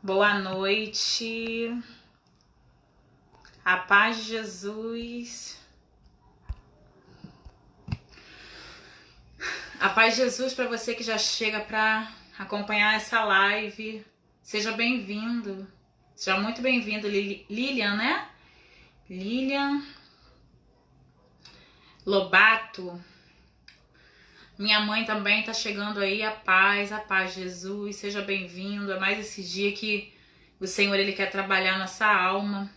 Boa noite, a paz de Jesus, a paz de Jesus para você que já chega para acompanhar essa live. Seja bem-vindo, seja muito bem-vindo, Lilian, né? Lilian Lobato. Minha mãe também tá chegando aí, a paz de Jesus, seja bem-vindo. É mais esse dia que o Senhor ele quer trabalhar nossa alma.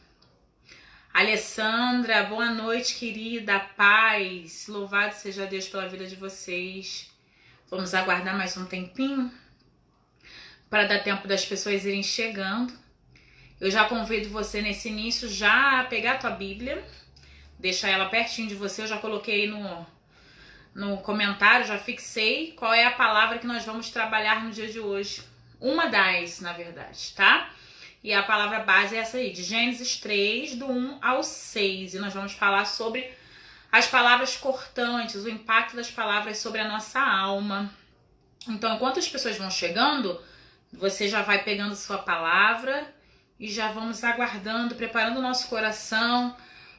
Alessandra, boa noite, querida, paz. Louvado seja Deus pela vida de vocês. Vamos aguardar mais um tempinho para dar tempo das pessoas irem chegando. Eu já convido você nesse início já a pegar a tua Bíblia, deixa ela pertinho de você. Eu já coloquei no comentário, já fixei qual é a palavra que nós vamos trabalhar no dia de hoje. Uma das, na verdade, tá? E a palavra base é essa aí, de Gênesis 3, do 1 ao 6. E nós vamos falar sobre as palavras cortantes, o impacto das palavras sobre a nossa alma. Então, enquanto as pessoas vão chegando, você já vai pegando sua palavra e já vamos aguardando, preparando o nosso coração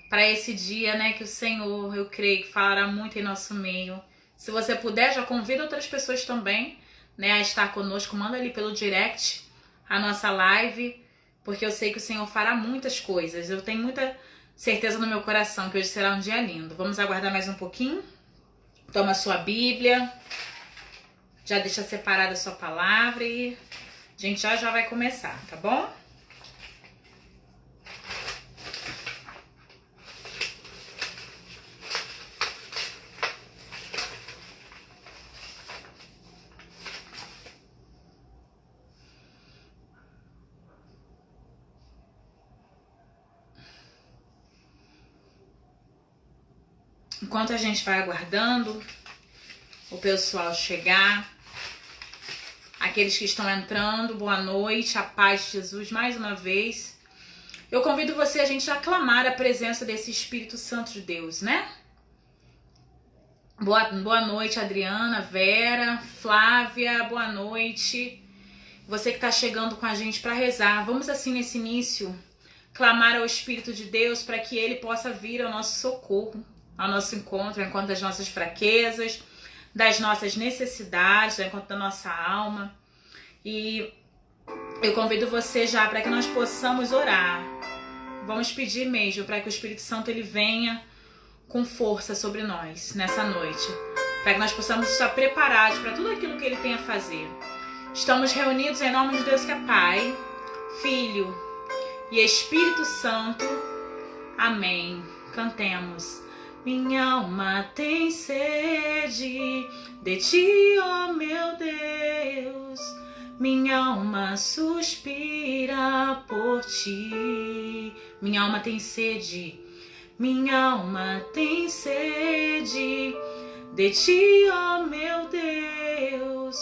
para esse dia, né, que o Senhor, eu creio, que falará muito em nosso meio. Se você puder, já convida outras pessoas também, né, a estar conosco. Manda ali pelo direct a nossa live, porque eu sei que o Senhor fará muitas coisas. Eu tenho muita certeza no meu coração que hoje será um dia lindo. Vamos aguardar mais um pouquinho? Toma a sua Bíblia, já deixa separada a sua palavra e a gente já vai começar, tá bom? Enquanto a gente vai aguardando o pessoal chegar, aqueles que estão entrando, boa noite, a paz de Jesus mais uma vez. Eu convido você a gente a aclamar a presença desse Espírito Santo de Deus, né? Boa noite, Adriana, Vera, Flávia, boa noite. Você que está chegando com a gente para rezar, vamos assim nesse início clamar ao Espírito de Deus para que ele possa vir ao nosso socorro, ao nosso encontro, ao encontro das nossas fraquezas, das nossas necessidades, ao encontro da nossa alma. E eu convido você já para que nós possamos orar. Vamos pedir mesmo para que o Espírito Santo ele venha com força sobre nós nessa noite, para que nós possamos estar preparados para tudo aquilo que ele tem a fazer. Estamos reunidos em nome de Deus que é Pai, Filho e Espírito Santo. Amém. Cantemos. Minha alma tem sede de ti, ó meu Deus. Minha alma suspira por ti. Minha alma tem sede. Minha alma tem sede de ti, ó meu Deus.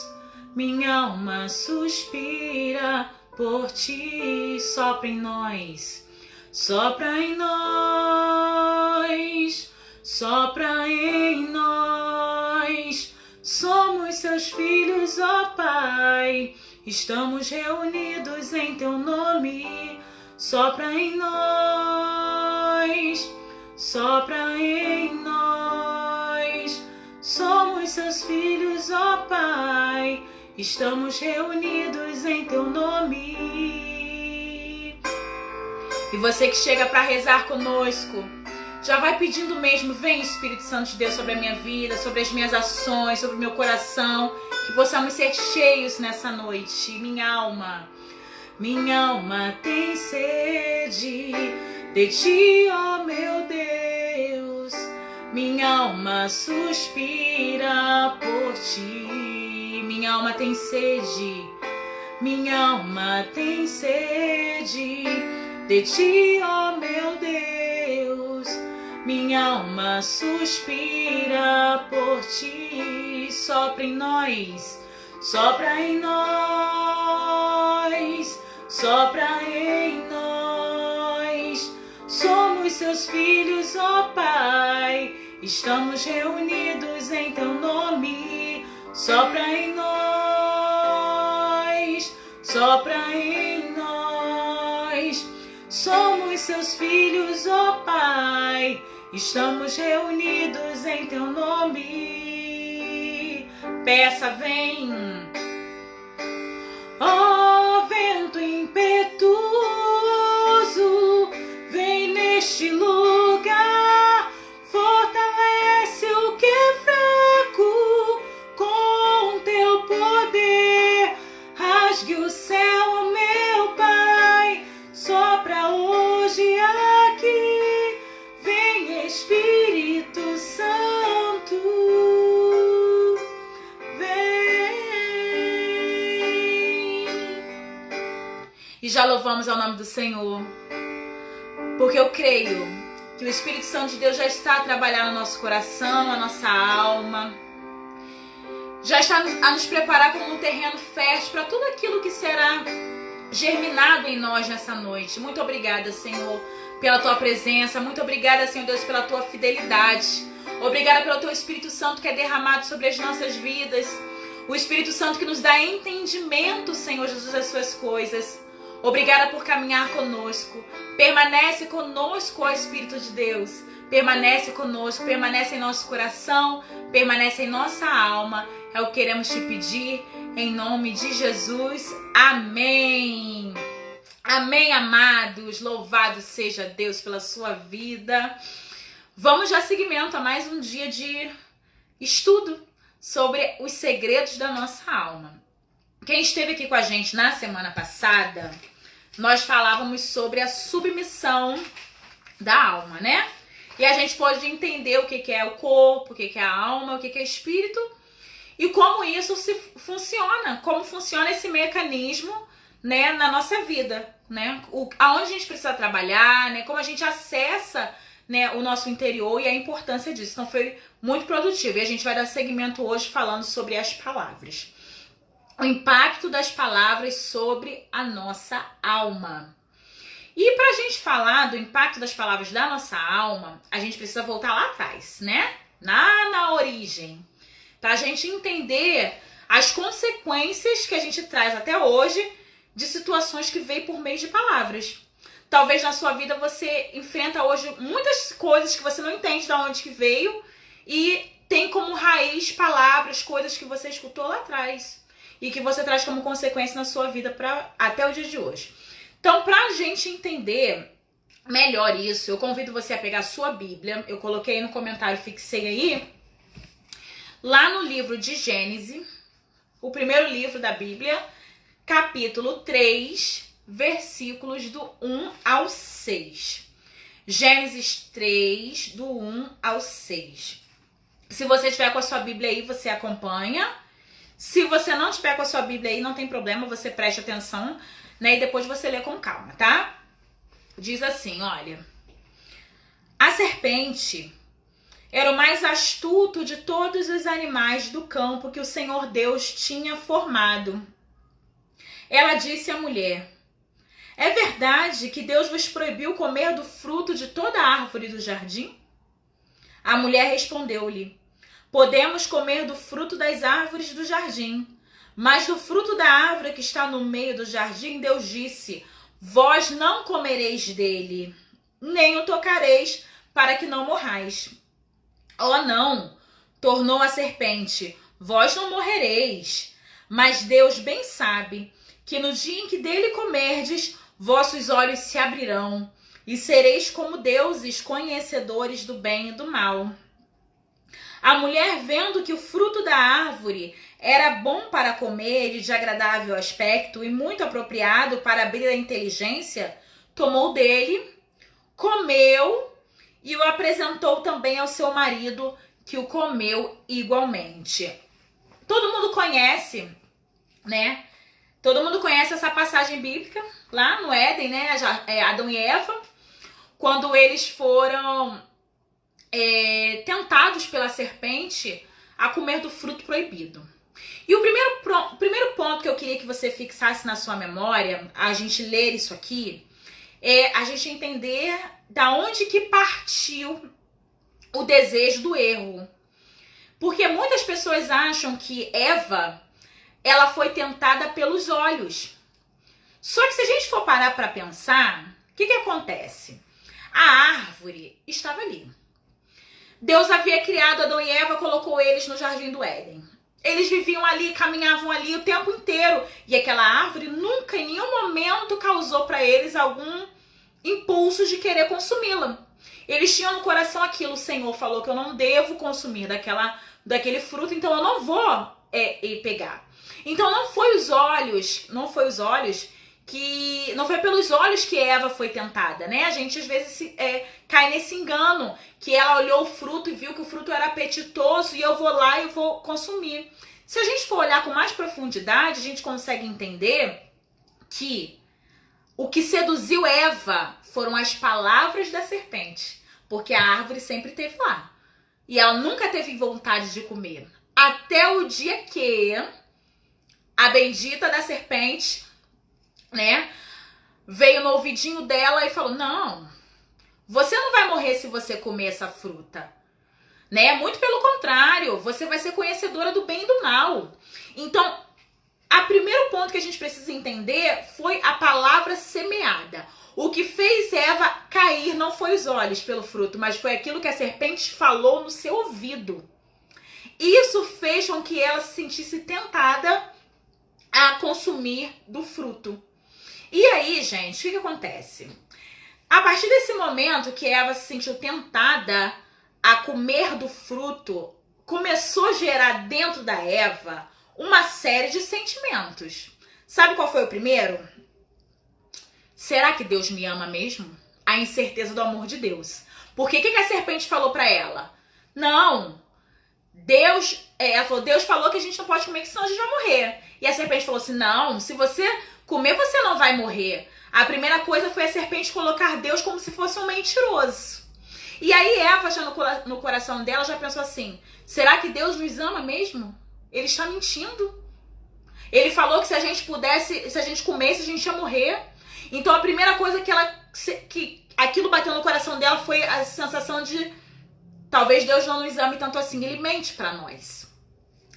Minha alma suspira por ti. Sopra em nós, sopra em nós. Sopra em nós, somos seus filhos, ó Pai, estamos reunidos em teu nome. Sopra em nós, sopra em nós, somos seus filhos, ó Pai, estamos reunidos em teu nome. E você que chega para rezar conosco, já vai pedindo mesmo, vem Espírito Santo de Deus sobre a minha vida, sobre as minhas ações, sobre o meu coração, que possamos ser cheios nessa noite. Minha alma tem sede de ti, ó meu Deus. Minha alma suspira por ti. Minha alma tem sede, minha alma tem sede de ti, ó meu Deus. Minha alma suspira por ti. Sopra em nós, sopra em nós, sopra em nós. Somos seus filhos, ó Pai, estamos reunidos em teu nome. Sopra em nós, sopra em nós. somos seus filhos, ó Pai. Estamos reunidos em teu nome. Peça, vem. Ó vento impetuoso, vem neste lugar. Fortalece o que é fraco com teu poder. Rasgue o céu, meu Pai, sopra hoje aqui. Vem Espírito Santo, vem. E já louvamos ao nome do Senhor, porque eu creio que o Espírito Santo de Deus já está a trabalhar no nosso coração, na nossa alma, já está a nos preparar como um terreno fértil para tudo aquilo que será germinado em nós nessa noite. Muito obrigada, Senhor, pela tua presença. Muito obrigada, Senhor Deus, pela tua fidelidade. Obrigada pelo teu Espírito Santo que é derramado sobre as nossas vidas. O Espírito Santo que nos dá entendimento, Senhor Jesus, das suas coisas. Obrigada por caminhar conosco. Permanece conosco, ó Espírito de Deus. Permanece conosco, permanece em nosso coração, permanece em nossa alma. É o que queremos te pedir, em nome de Jesus. Amém. Amém, amados. Louvado seja Deus pela sua vida. Vamos dar seguimento a mais um dia de estudo sobre os segredos da nossa alma. Quem esteve aqui com a gente na semana passada, nós falávamos sobre a submissão da alma, né? E a gente pode entender o que é o corpo, o que é a alma, o que é espírito e como isso funciona, como funciona esse mecanismo, né, na nossa vida, né? Aonde a gente precisa trabalhar, né? Como a gente acessa, né, o nosso interior e a importância disso. Então foi muito produtivo e a gente vai dar seguimento hoje falando sobre as palavras. O impacto das palavras sobre a nossa alma. E para a gente falar do impacto das palavras da nossa alma, a gente precisa voltar lá atrás, né? Na origem. Para a gente entender as consequências que a gente traz até hoje de situações que veio por meio de palavras. Talvez na sua vida você enfrenta hoje muitas coisas que você não entende de onde que veio e tem como raiz palavras, coisas que você escutou lá atrás e que você traz como consequência na sua vida até o dia de hoje. Então, para a gente entender melhor isso, eu convido você a pegar a sua Bíblia. Eu coloquei no comentário, fixei aí. Lá no livro de Gênesis, o primeiro livro da Bíblia, capítulo 3, versículos do 1 ao 6. Gênesis 3, do 1 ao 6. Se você tiver com a sua Bíblia aí, você acompanha. Se você não tiver com a sua Bíblia aí, não tem problema, você preste atenção, né? E depois você lê com calma, tá? Diz assim, olha. A serpente era o mais astuto de todos os animais do campo que o Senhor Deus tinha formado. Ela disse à mulher: é verdade que Deus vos proibiu comer do fruto de toda árvore do jardim? A mulher respondeu-lhe: podemos comer do fruto das árvores do jardim, mas do fruto da árvore que está no meio do jardim, Deus disse: vós não comereis dele, nem o tocareis, para que não morrais. Oh, não, tornou a serpente, vós não morrereis. Mas Deus bem sabe que no dia em que dele comerdes, vossos olhos se abrirão, e sereis como deuses, conhecedores do bem e do mal. A mulher, vendo que o fruto da árvore era bom para comer e de agradável aspecto e muito apropriado para abrir a inteligência, tomou dele, comeu e o apresentou também ao seu marido, que o comeu igualmente. Todo mundo conhece, né? Todo mundo conhece essa passagem bíblica lá no Éden, né? Adão e Eva, quando eles foram tentados pela serpente a comer do fruto proibido. E o primeiro ponto que eu queria que você fixasse na sua memória, a gente ler isso aqui, é a gente entender da onde que partiu o desejo do erro. Porque muitas pessoas acham que Eva, ela foi tentada pelos olhos. Só que se a gente for parar para pensar, que acontece? A árvore estava ali. Deus havia criado Adão e Eva, colocou eles no Jardim do Éden. Eles viviam ali, caminhavam ali o tempo inteiro. E aquela árvore nunca, em nenhum momento, causou para eles algum impulso de querer consumi-la. Eles tinham no coração aquilo: o Senhor falou que eu não devo consumir daquele fruto, então eu não vou pegar. Então não foi pelos olhos que Eva foi tentada, né? A gente às vezes cai nesse engano, que ela olhou o fruto e viu que o fruto era apetitoso e eu vou lá e vou consumir. Se a gente for olhar com mais profundidade, a gente consegue entender que o que seduziu Eva foram as palavras da serpente, porque a árvore sempre esteve lá e ela nunca teve vontade de comer, até o dia que a bendita da serpente, né, veio no ouvidinho dela e falou: não, você não vai morrer se você comer essa fruta, né? Muito pelo contrário, você vai ser conhecedora do bem e do mal. Então, o primeiro ponto que a gente precisa entender foi a palavra semeada. O que fez Eva cair não foi os olhos pelo fruto, mas foi aquilo que a serpente falou no seu ouvido. Isso fez com que ela se sentisse tentada a consumir do fruto. E aí, gente, o que acontece? A partir desse momento que Eva se sentiu tentada a comer do fruto, começou a gerar dentro da Eva uma série de sentimentos. Sabe qual foi o primeiro? Será que Deus me ama mesmo? A incerteza do amor de Deus. Porque o que a serpente falou pra ela? Não, Deus falou que a gente não pode comer, que senão a gente vai morrer. E a serpente falou assim: não, se você comer, você não vai morrer. A primeira coisa foi a serpente colocar Deus como se fosse um mentiroso. E aí Eva, já no coração dela, já pensou assim: será que Deus nos ama mesmo? Ele está mentindo. Ele falou que se a gente comesse, a gente ia morrer. Então a primeira coisa que aquilo bateu no coração dela foi a sensação de: talvez Deus não nos ame tanto assim, ele mente para nós.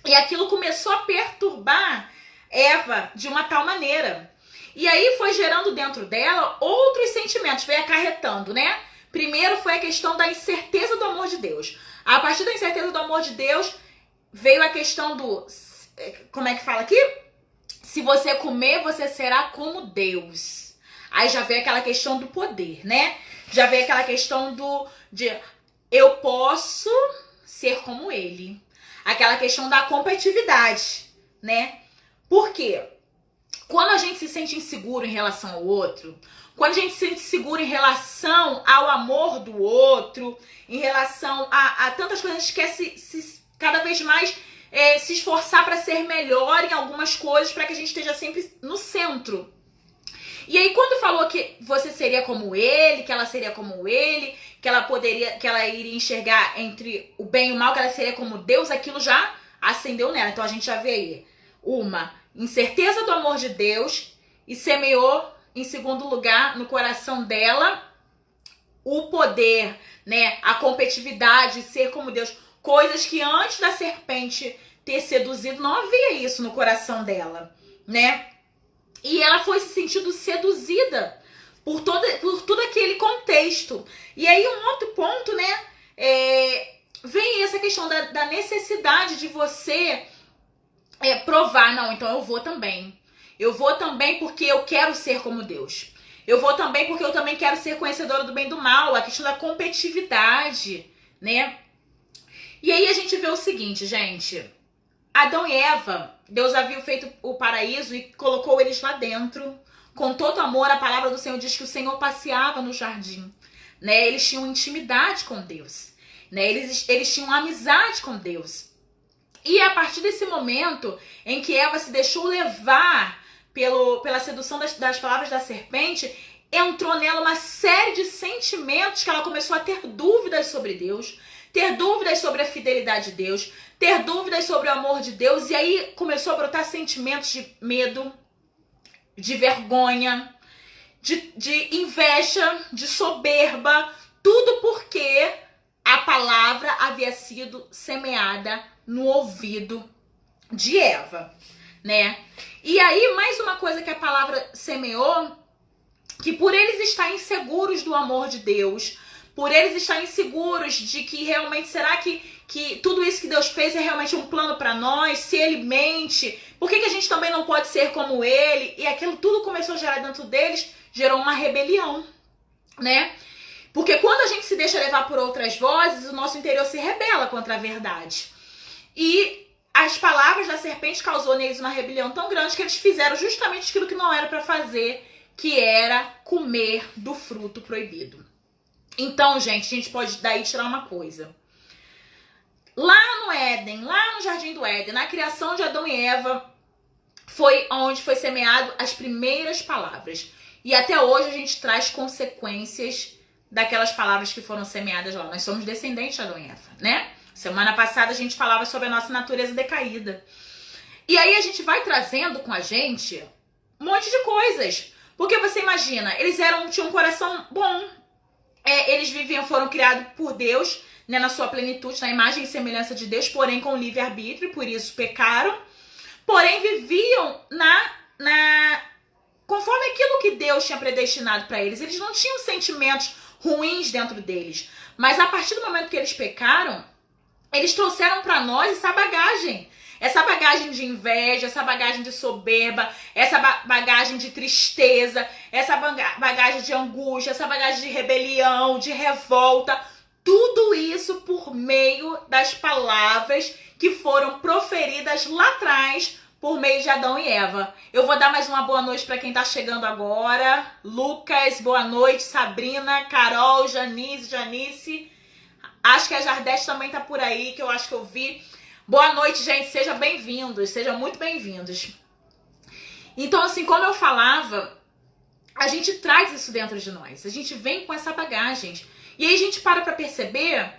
E aquilo começou a perturbar Eva de uma tal maneira. E aí foi gerando dentro dela outros sentimentos, veio acarretando, né? Primeiro foi a questão da incerteza do amor de Deus. A partir da incerteza do amor de Deus, veio a questão do... Como é que fala aqui? Se você comer, você será como Deus. Aí já veio aquela questão do poder, né? Já veio aquela questão de eu posso ser como ele. Aquela questão da competitividade, né? Por quê? Quando a gente se sente inseguro em relação ao outro, quando a gente se sente seguro em relação ao amor do outro, em relação a tantas coisas, a gente quer cada vez mais se esforçar para ser melhor em algumas coisas, para que a gente esteja sempre no centro. E aí quando falou que você seria como ele, que ela seria como ele, que ela iria enxergar entre o bem e o mal, que ela seria como Deus, aquilo já acendeu nela. Então a gente já vê aí uma incerteza do amor de Deus e semeou, em segundo lugar, no coração dela o poder, né, a competitividade, ser como Deus, coisas que antes da serpente ter seduzido não havia isso no coração dela, né? E ela foi se sentindo seduzida por todo aquele contexto. E aí um outro ponto, né, vem essa questão da necessidade de você provar: não, então eu vou também. Eu vou também porque eu quero ser como Deus. Eu vou também porque eu também quero ser conhecedora do bem e do mal. A questão da competitividade, né? E aí a gente vê o seguinte, gente. Adão e Eva, Deus havia feito o paraíso e colocou eles lá dentro. Com todo amor, a palavra do Senhor diz que o Senhor passeava no jardim, né? Eles tinham intimidade com Deus, né? Eles tinham amizade com Deus. E a partir desse momento em que Eva se deixou levar pela sedução das palavras da serpente, entrou nela uma série de sentimentos que ela começou a ter dúvidas sobre Deus, ter dúvidas sobre a fidelidade de Deus, ter dúvidas sobre o amor de Deus, e aí começou a brotar sentimentos de medo, de vergonha, de inveja, de soberba, tudo porque a palavra havia sido semeada no ouvido de Eva, né? E aí, mais uma coisa que a palavra semeou que por eles estarem inseguros do amor de Deus, por eles estarem inseguros de que realmente, será que tudo isso que Deus fez é realmente um plano para nós? Se ele mente, por que a gente também não pode ser como ele? E aquilo tudo começou a gerar dentro deles, gerou uma rebelião, né? Porque quando a gente se deixa levar por outras vozes, o nosso interior se rebela contra a verdade. E as palavras da serpente causou neles uma rebelião tão grande que eles fizeram justamente aquilo que não era para fazer, que era comer do fruto proibido. Então, gente, a gente pode daí tirar uma coisa. Lá no Éden, lá no Jardim do Éden, na criação de Adão e Eva, foi onde foi semeado as primeiras palavras. E até hoje a gente traz consequências daquelas palavras que foram semeadas lá. Nós somos descendentes de Adão e Eva, né? Semana passada a gente falava sobre a nossa natureza decaída. E aí a gente vai trazendo com a gente um monte de coisas. Porque você imagina, eles tinham um coração bom. Eles foram criados por Deus, né, na sua plenitude, na imagem e semelhança de Deus, porém com livre-arbítrio, por isso pecaram. Porém viviam conforme aquilo que Deus tinha predestinado para eles. Eles não tinham sentimentos ruins dentro deles. Mas a partir do momento que eles pecaram, eles trouxeram para nós essa bagagem de inveja, essa bagagem de soberba, essa bagagem de tristeza, essa bagagem de angústia, essa bagagem de rebelião, de revolta. Tudo isso por meio das palavras que foram proferidas lá atrás por meio de Adão e Eva. Eu vou dar mais uma boa noite para quem tá chegando agora. Lucas, boa noite. Sabrina, Carol, Janice. Acho que a Jardete também tá por aí, que eu acho que eu vi. Boa noite, gente. Sejam bem-vindos. Sejam muito bem-vindos. Então, assim, como eu falava, a gente traz isso dentro de nós. A gente vem com essa bagagem. E aí a gente para perceber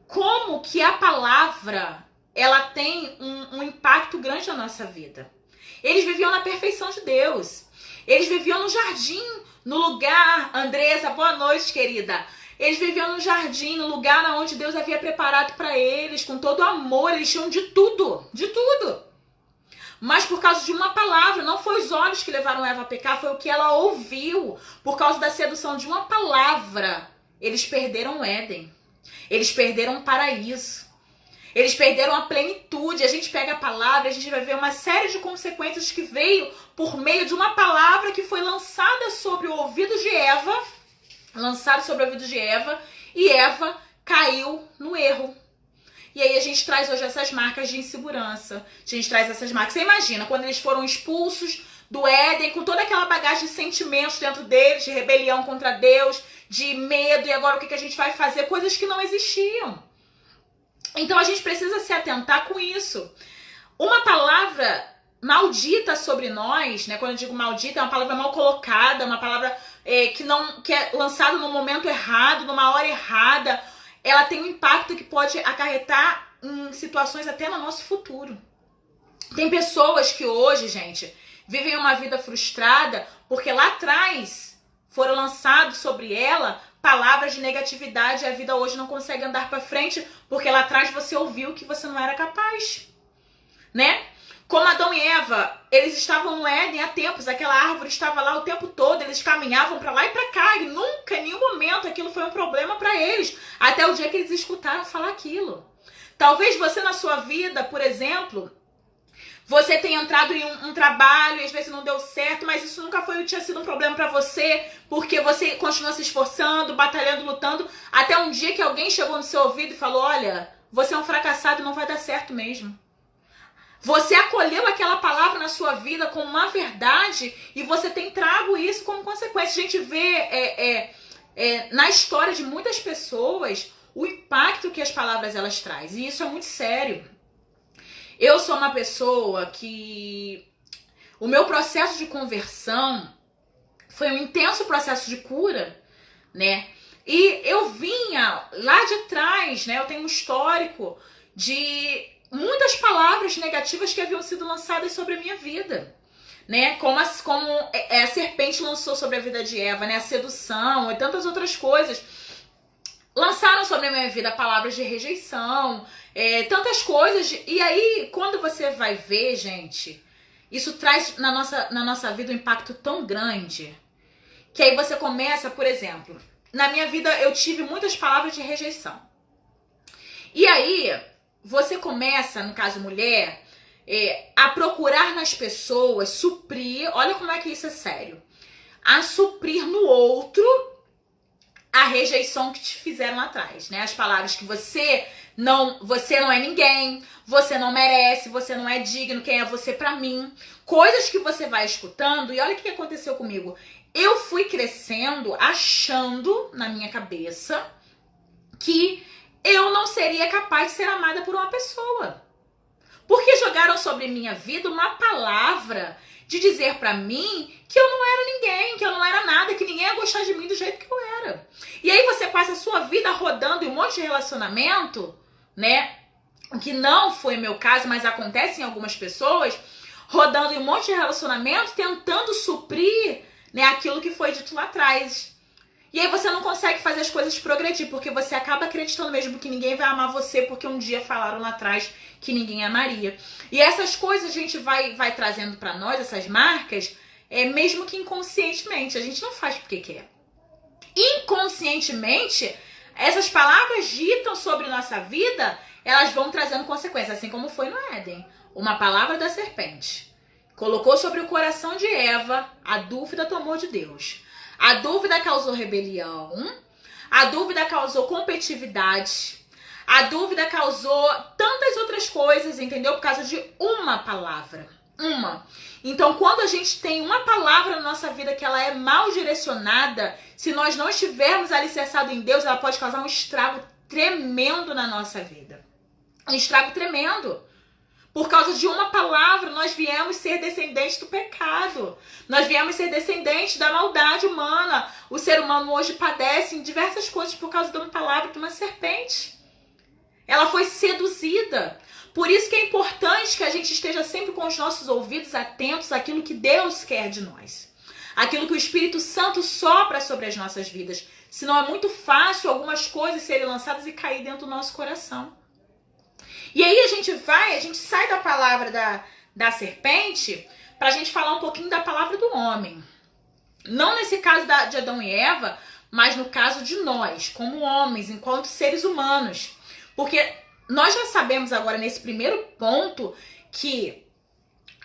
como que a palavra, ela tem um impacto grande na nossa vida. Eles viviam na perfeição de Deus. Eles viviam no jardim, no lugar... Andressa, boa noite, querida. Eles viviam no jardim, no lugar onde Deus havia preparado para eles, com todo amor. Eles tinham de tudo, de tudo. Mas por causa de uma palavra, não foi os olhos que levaram Eva a pecar, foi o que ela ouviu. Por causa da sedução de uma palavra, eles perderam o Éden. Eles perderam o paraíso. Eles perderam a plenitude. A gente pega a palavra, a gente vai ver uma série de consequências que veio por meio de uma palavra que foi lançada sobre o ouvido de Eva. E Eva caiu no erro. E aí a gente traz hoje essas marcas de insegurança. A gente traz essas marcas. Você imagina, quando eles foram expulsos do Éden, com toda aquela bagagem de sentimentos dentro deles, de rebelião contra Deus, de medo, e agora o que a gente vai fazer? Coisas que não existiam. Então a gente precisa se atentar com isso. Uma palavra maldita sobre nós, né? Quando eu digo maldita, é uma palavra mal colocada, uma palavra que é lançada no momento errado, numa hora errada. Ela tem um impacto que pode acarretar em situações até no nosso futuro. Tem pessoas que hoje, gente, vivem uma vida frustrada porque lá atrás foram lançados sobre ela palavras de negatividade e a vida hoje não consegue andar para frente porque lá atrás você ouviu que você não era capaz, né? Como Adão e Eva, eles estavam no Éden há tempos, aquela árvore estava lá o tempo todo, eles caminhavam para lá e para cá, e nunca, em nenhum momento, aquilo foi um problema para eles, até o dia que eles escutaram falar aquilo. Talvez você na sua vida, por exemplo, você tenha entrado em um trabalho e às vezes não deu certo, mas isso nunca tinha sido um problema para você, porque você continua se esforçando, batalhando, lutando, até um dia que alguém chegou no seu ouvido e falou, olha, você é um fracassado e não vai dar certo mesmo. Você acolheu aquela palavra na sua vida como uma verdade e você tem trago isso como consequência. A gente vê na história de muitas pessoas o impacto que as palavras elas trazem. E isso é muito sério. Eu sou uma pessoa que... O meu processo de conversão foi um intenso processo de cura, né? E eu vinha lá de trás, né? Eu tenho um histórico de... muitas palavras negativas que haviam sido lançadas sobre a minha vida, né? Como a serpente lançou sobre a vida de Eva, né? A sedução e tantas outras coisas. Lançaram sobre a minha vida palavras de rejeição, tantas coisas. E aí, quando você vai ver, gente, isso traz na nossa vida um impacto tão grande Que aí você começa, por exemplo, na minha vida eu tive muitas palavras de rejeição. E aí você começa, no caso mulher, a procurar nas pessoas, suprir, olha como é que isso é sério, a suprir no outro a rejeição que te fizeram lá atrás, né? As palavras que você não é ninguém, você não merece, você não é digno, quem é você pra mim? Coisas que você vai escutando, e olha o que aconteceu comigo. Eu fui crescendo achando na minha cabeça que eu não seria capaz de ser amada por uma pessoa. Porque jogaram sobre minha vida uma palavra de dizer pra mim que eu não era ninguém, que eu não era nada, que ninguém ia gostar de mim do jeito que eu era. E aí você passa a sua vida rodando em um monte de relacionamento, né? O que não foi meu caso, mas acontece em algumas pessoas, rodando em um monte de relacionamento, tentando suprir, né, aquilo que foi dito lá atrás. E aí você não consegue fazer as coisas progredir, porque você acaba acreditando mesmo que ninguém vai amar você, porque um dia falaram lá atrás que ninguém amaria. E essas coisas a gente vai trazendo pra nós, essas marcas, mesmo que inconscientemente. A gente não faz porque quer. Inconscientemente, essas palavras ditam sobre nossa vida, elas vão trazendo consequências, assim como foi no Éden. Uma palavra da serpente colocou sobre o coração de Eva a dúvida do amor de Deus. A dúvida causou rebelião, a dúvida causou competitividade, a dúvida causou tantas outras coisas, entendeu? Por causa de uma palavra. Uma. Então, quando a gente tem uma palavra na nossa vida que ela é mal direcionada, se nós não estivermos alicerçados em Deus, ela pode causar um estrago tremendo na nossa vida. Um estrago tremendo. Por causa de uma palavra, nós viemos ser descendentes do pecado. Nós viemos ser descendentes da maldade humana. O ser humano hoje padece em diversas coisas por causa de uma palavra de uma serpente. Ela foi seduzida. Por isso que é importante que a gente esteja sempre com os nossos ouvidos atentos àquilo que Deus quer de nós. Aquilo que o Espírito Santo sopra sobre as nossas vidas. Senão é muito fácil algumas coisas serem lançadas e cair dentro do nosso coração. E aí a gente sai da palavra da serpente para a gente falar um pouquinho da palavra do homem. Não nesse caso de Adão e Eva, mas no caso de nós, como homens, enquanto seres humanos. Porque nós já sabemos agora, nesse primeiro ponto, que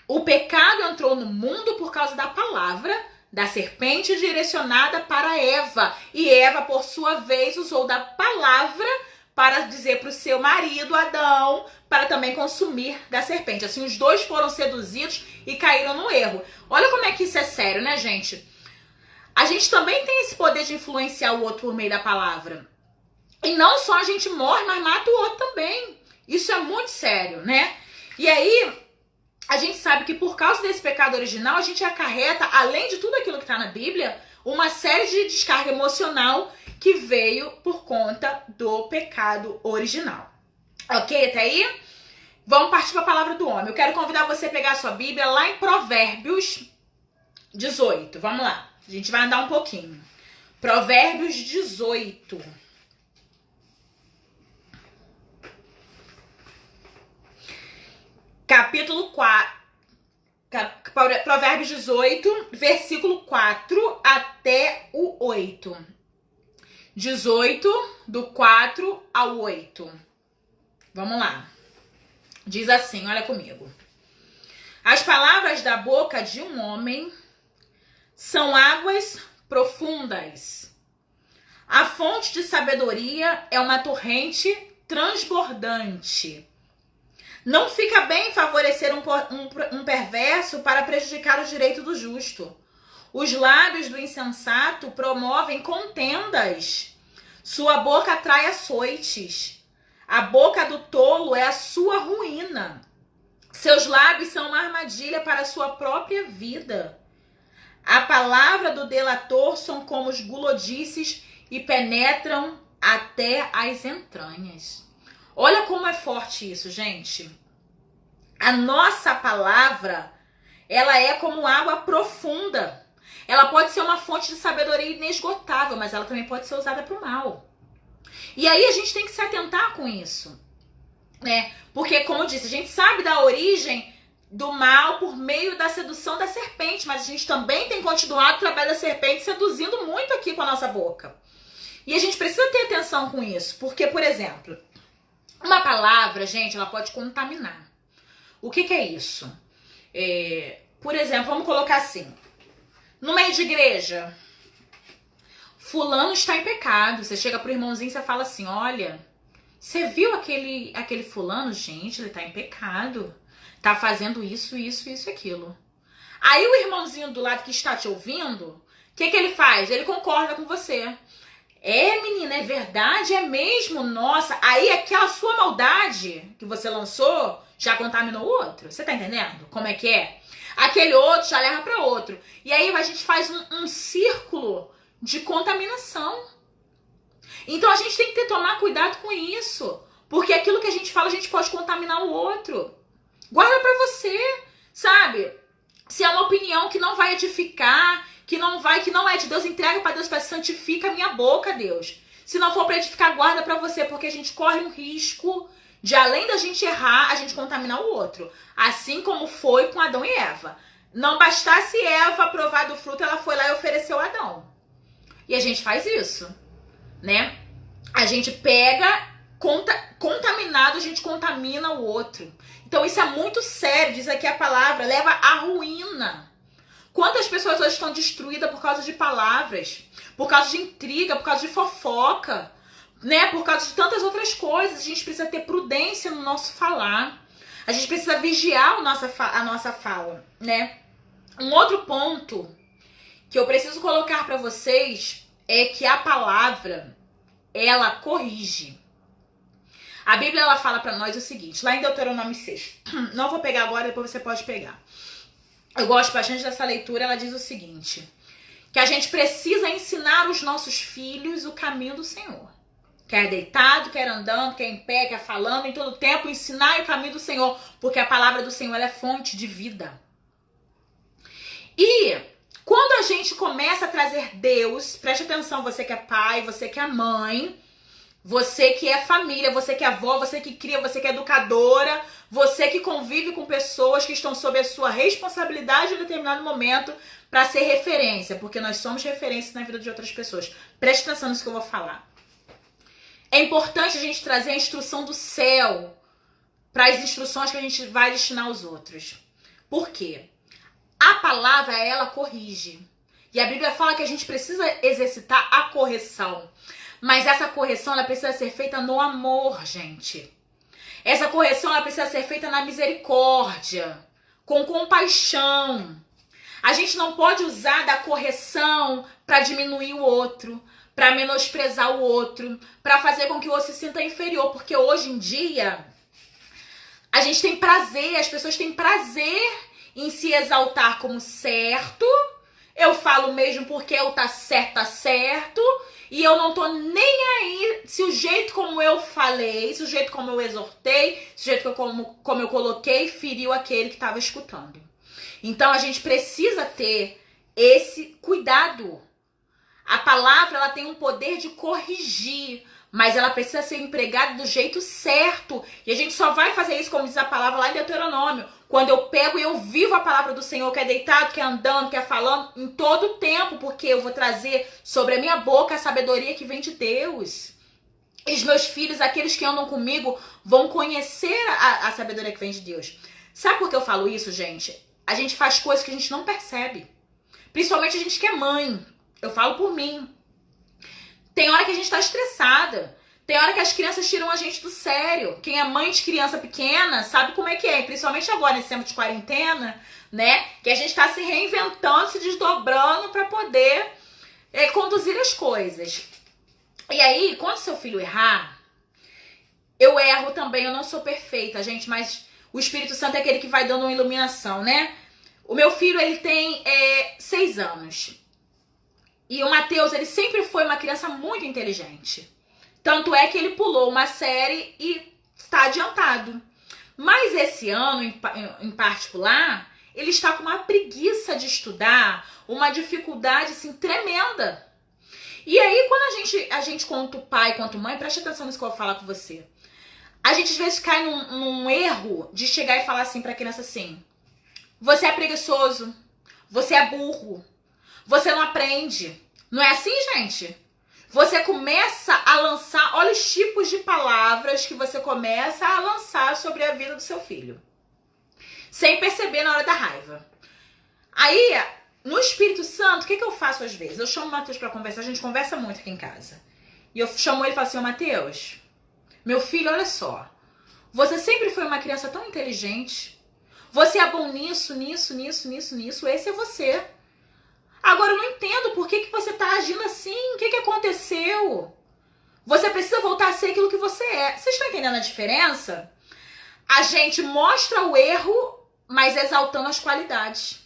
o pecado entrou no mundo por causa da palavra da serpente direcionada para Eva. E Eva, por sua vez, usou da palavra para dizer para o seu marido, Adão, para também consumir da serpente. Assim, os dois foram seduzidos e caíram no erro. Olha como é que isso é sério, né, gente? A gente também tem esse poder de influenciar o outro por meio da palavra. E não só a gente morre, mas mata o outro também. Isso é muito sério, né? E aí, a gente sabe que por causa desse pecado original, a gente acarreta, além de tudo aquilo que está na Bíblia, uma série de descarga emocional que veio por conta do pecado original. Ok, até aí? Vamos partir para a palavra do homem. Eu quero convidar você a pegar a sua Bíblia lá em Provérbios 18. Vamos lá. A gente vai andar um pouquinho. Provérbios 18. Capítulo 4. Provérbios 18, versículo 4 até o 8. 18, do 4 ao 8. Vamos lá. Diz assim, olha comigo. As palavras da boca de um homem são águas profundas. A fonte de sabedoria é uma torrente transbordante. Não fica bem favorecer um perverso para prejudicar o direito do justo. Os lábios do insensato promovem contendas. Sua boca atrai açoites. A boca do tolo é a sua ruína. Seus lábios são uma armadilha para a sua própria vida. A palavra do delator são como os gulodices e penetram até as entranhas. Olha como é forte isso, gente. A nossa palavra, ela é como água profunda. Ela pode ser uma fonte de sabedoria inesgotável, mas ela também pode ser usada para o mal. E aí a gente tem que se atentar com isso, né? Porque, como eu disse, a gente sabe da origem do mal por meio da sedução da serpente, mas a gente também tem continuado o trabalho da serpente seduzindo muito aqui com a nossa boca. E a gente precisa ter atenção com isso, porque, por exemplo, uma palavra, gente, ela pode contaminar. O que é isso? Por exemplo, vamos colocar assim, no meio de igreja, fulano está em pecado. Você chega pro irmãozinho e você fala assim, olha, você viu aquele fulano? Gente, ele está em pecado. Tá fazendo isso, isso, isso e aquilo. Aí o irmãozinho do lado que está te ouvindo, o que ele faz? Ele concorda com você. Menina, é verdade? É mesmo? Nossa, aí aquela sua maldade que você lançou já contaminou o outro. Você tá entendendo como é que é? Aquele outro já leva para outro. E aí a gente faz um círculo de contaminação. Então a gente tem que tomar cuidado com isso. Porque aquilo que a gente fala, a gente pode contaminar o outro. Guarda pra você, sabe? Se é uma opinião que não vai edificar, que não é de Deus, entrega pra Deus, para santifica a minha boca, Deus. Se não for pra edificar, guarda pra você, porque a gente corre um risco de, além da gente errar, a gente contaminar o outro. Assim como foi com Adão e Eva. Não bastasse Eva provar do fruto, ela foi lá e ofereceu a Adão. E a gente faz isso, né? A gente pega, contaminado, a gente contamina o outro. Então isso é muito sério, diz aqui a palavra, leva à ruína. Quantas pessoas hoje estão destruídas por causa de palavras, por causa de intriga, por causa de fofoca, né? Por causa de tantas outras coisas. A gente precisa ter prudência no nosso falar. A gente precisa vigiar a nossa fala, né? Um outro ponto que eu preciso colocar para vocês é que a palavra, ela corrige. A Bíblia, ela fala para nós o seguinte, lá em Deuteronômio 6, não vou pegar agora, depois você pode pegar. Eu gosto bastante dessa leitura, ela diz o seguinte, que a gente precisa ensinar os nossos filhos o caminho do Senhor. Quer deitado, quer andando, quer em pé, quer falando, em todo tempo, ensinar o caminho do Senhor, porque a palavra do Senhor ela é fonte de vida. E quando a gente começa a trazer Deus, preste atenção, você que é pai, você que é mãe, você que é família, você que é avó, você que cria, você que é educadora, você que convive com pessoas que estão sob a sua responsabilidade em determinado momento para ser referência, porque nós somos referência na vida de outras pessoas. Preste atenção nisso que eu vou falar. É importante a gente trazer a instrução do céu para as instruções que a gente vai destinar aos outros. Por quê? A palavra, ela corrige. E a Bíblia fala que a gente precisa exercitar a correção. Mas essa correção, ela precisa ser feita no amor, gente. Essa correção, ela precisa ser feita na misericórdia, com compaixão. A gente não pode usar da correção para diminuir o outro, para menosprezar o outro, para fazer com que o outro se sinta inferior. Porque hoje em dia, a gente tem prazer, as pessoas têm prazer em se exaltar como certo. Eu falo mesmo porque eu tá certo. E eu não tô nem aí se o jeito como eu falei, se o jeito como eu exortei, se o jeito como eu coloquei, feriu aquele que estava escutando. Então a gente precisa ter esse cuidado. A palavra, ela tem um poder de corrigir, mas ela precisa ser empregada do jeito certo. E a gente só vai fazer isso, como diz a palavra lá em Deuteronômio, quando eu pego e eu vivo a palavra do Senhor, que é deitado, que é andando, que é falando, em todo o tempo, porque eu vou trazer sobre a minha boca a sabedoria que vem de Deus. E os meus filhos, aqueles que andam comigo, vão conhecer a sabedoria que vem de Deus. Sabe por que eu falo isso, gente? A gente faz coisas que a gente não percebe. Principalmente a gente que é mãe. Eu falo por mim. Tem hora que a gente tá estressada. Tem hora que as crianças tiram a gente do sério. Quem é mãe de criança pequena sabe como é que é. Principalmente agora, nesse tempo de quarentena, né? Que a gente tá se reinventando, se desdobrando para poder conduzir as coisas. E aí, quando seu filho errar, eu erro também. Eu não sou perfeita, gente, mas o Espírito Santo é aquele que vai dando uma iluminação, né? O meu filho, ele tem 6 anos. E o Mateus, ele sempre foi uma criança muito inteligente. Tanto é que ele pulou uma série e está adiantado. Mas esse ano, em particular, ele está com uma preguiça de estudar, uma dificuldade assim, tremenda. E aí, quando a gente quanto pai, quanto mãe, preste atenção nisso que eu vou falar com você. A gente às vezes cai num erro de chegar e falar assim para a criança assim, você é preguiçoso, você é burro, você não aprende. Não é assim, gente? Você começa a lançar, olha os tipos de palavras que você começa a lançar sobre a vida do seu filho. Sem perceber na hora da raiva. Aí, no Espírito Santo, o que eu faço às vezes? Eu chamo o Matheus pra conversar, a gente conversa muito aqui em casa. E eu chamo ele e falo assim, ô Matheus, meu filho, olha só. Você sempre foi uma criança tão inteligente. Você é bom nisso, esse é você. Agora eu não entendo por que você tá agindo assim, o que aconteceu? Você precisa voltar a ser aquilo que você é. Vocês estão entendendo a diferença? A gente mostra o erro, mas exaltando as qualidades.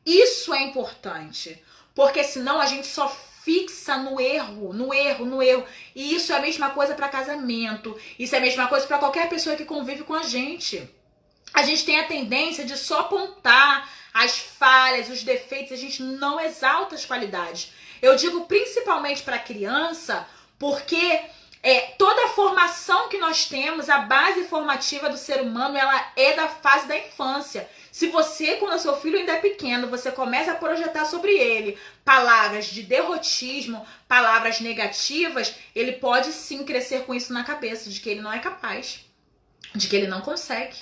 Isso é importante, porque senão a gente só fixa no erro. E isso é a mesma coisa para casamento, isso é a mesma coisa para qualquer pessoa que convive com a gente. A gente tem a tendência de só apontar as falhas, os defeitos, a gente não exalta as qualidades. Eu digo principalmente para criança, porque toda a formação que nós temos, a base formativa do ser humano, ela é da fase da infância. Se você, quando o seu filho ainda é pequeno, você começa a projetar sobre ele palavras de derrotismo, palavras negativas, ele pode sim crescer com isso na cabeça, de que ele não é capaz, de que ele não consegue.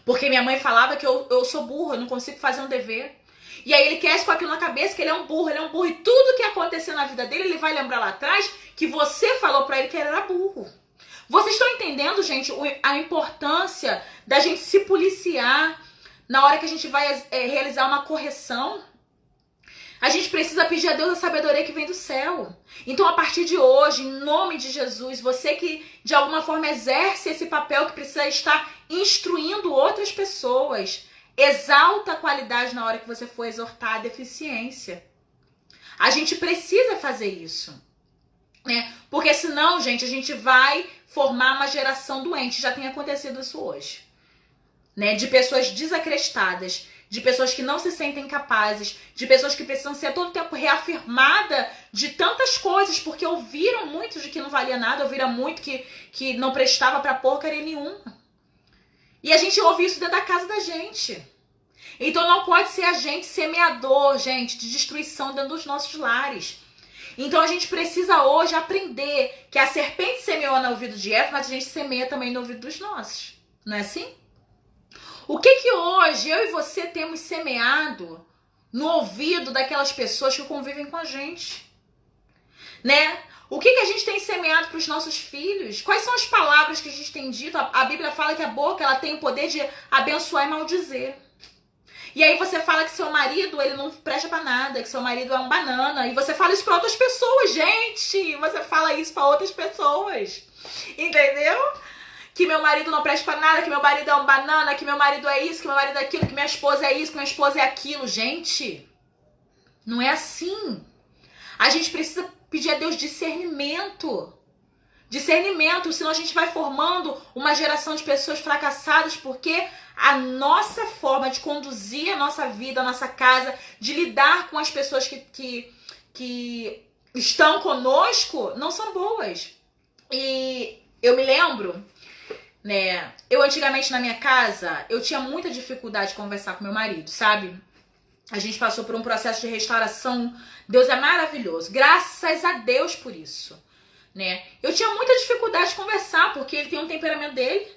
Porque minha mãe falava que eu sou burro, eu não consigo fazer um dever. E aí ele cresce com aquilo na cabeça, que ele é um burro. E tudo que acontecer na vida dele, ele vai lembrar lá atrás que você falou pra ele que ele era burro. Vocês estão entendendo, gente, a importância da gente se policiar na hora que a gente vai realizar uma correção? A gente precisa pedir a Deus a sabedoria que vem do céu. Então, a partir de hoje, em nome de Jesus, você que de alguma forma exerce esse papel que precisa estar instruindo outras pessoas, exalta a qualidade na hora que você for exortar a deficiência. A gente precisa fazer isso, né? Porque senão, gente, a gente vai formar uma geração doente. Já tem acontecido isso hoje, né? De pessoas desacreditadas, de pessoas que não se sentem capazes, de pessoas que precisam ser todo tempo reafirmada de tantas coisas, porque ouviram muito de que não valia nada, ouviram muito que não prestava pra porcaria nenhuma. E a gente ouve isso dentro da casa da gente. Então não pode ser a gente semeador, gente, de destruição dentro dos nossos lares. Então a gente precisa hoje aprender que a serpente semeou no ouvido de Eva, mas a gente semeia também no ouvido dos nossos. Não é assim? O que hoje eu e você temos semeado no ouvido daquelas pessoas que convivem com a gente? Né? O que a gente tem semeado para os nossos filhos? Quais são as palavras que a gente tem dito? A Bíblia fala que a boca ela tem o poder de abençoar e maldizer. E aí você fala que seu marido ele não presta pra nada, que seu marido é um banana. E você fala isso pra outras pessoas, gente. Você fala isso pra outras pessoas. Entendeu? Que meu marido não presta pra nada, que meu marido é um banana, que meu marido é isso, que meu marido é aquilo, que minha esposa é isso, que minha esposa é aquilo. Gente, não é assim. A gente precisa pedir a Deus discernimento. Discernimento, senão a gente vai formando uma geração de pessoas fracassadas, porque a nossa forma de conduzir a nossa vida, a nossa casa, de lidar com as pessoas que estão conosco, não são boas. E eu me lembro, né, eu antigamente na minha casa, eu tinha muita dificuldade de conversar com meu marido, sabe? A gente passou por um processo de restauração, Deus é maravilhoso, graças a Deus por isso. Né? Eu tinha muita dificuldade de conversar, porque ele tem um temperamento dele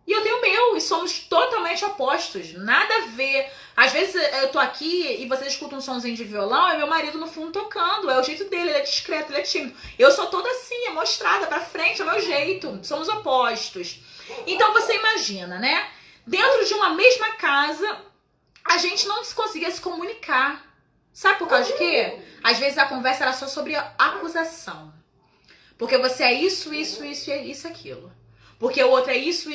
e eu tenho o meu, e somos totalmente opostos, nada a ver. Às vezes eu tô aqui e você escuta um somzinho de violão, é meu marido no fundo tocando, é o jeito dele, ele é discreto, ele é tímido. Eu sou toda assim, amostrada pra frente, é o meu jeito, somos opostos. Então você imagina, né? Dentro de uma mesma casa, a gente não conseguia se comunicar. Sabe por causa de quê? Às vezes a conversa era só sobre acusação. Porque você é isso, aquilo. Porque o outro é isso.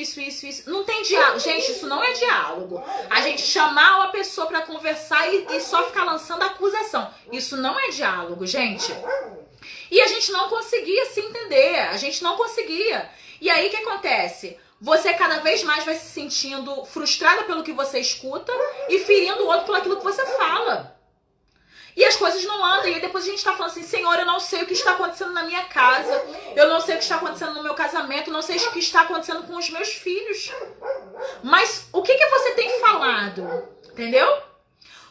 Não tem diálogo. Gente, isso não é diálogo. A gente chamar uma pessoa pra conversar e só ficar lançando acusação. Isso não é diálogo, gente. E a gente não conseguia se entender. A gente não conseguia. E aí o que acontece? Você cada vez mais vai se sentindo frustrada pelo que você escuta e ferindo o outro por aquilo que você fala. E as coisas não andam, e aí depois a gente tá falando assim, Senhor, eu não sei o que está acontecendo na minha casa, eu não sei o que está acontecendo no meu casamento, não sei o que está acontecendo com os meus filhos. Mas o que você tem falado? Entendeu?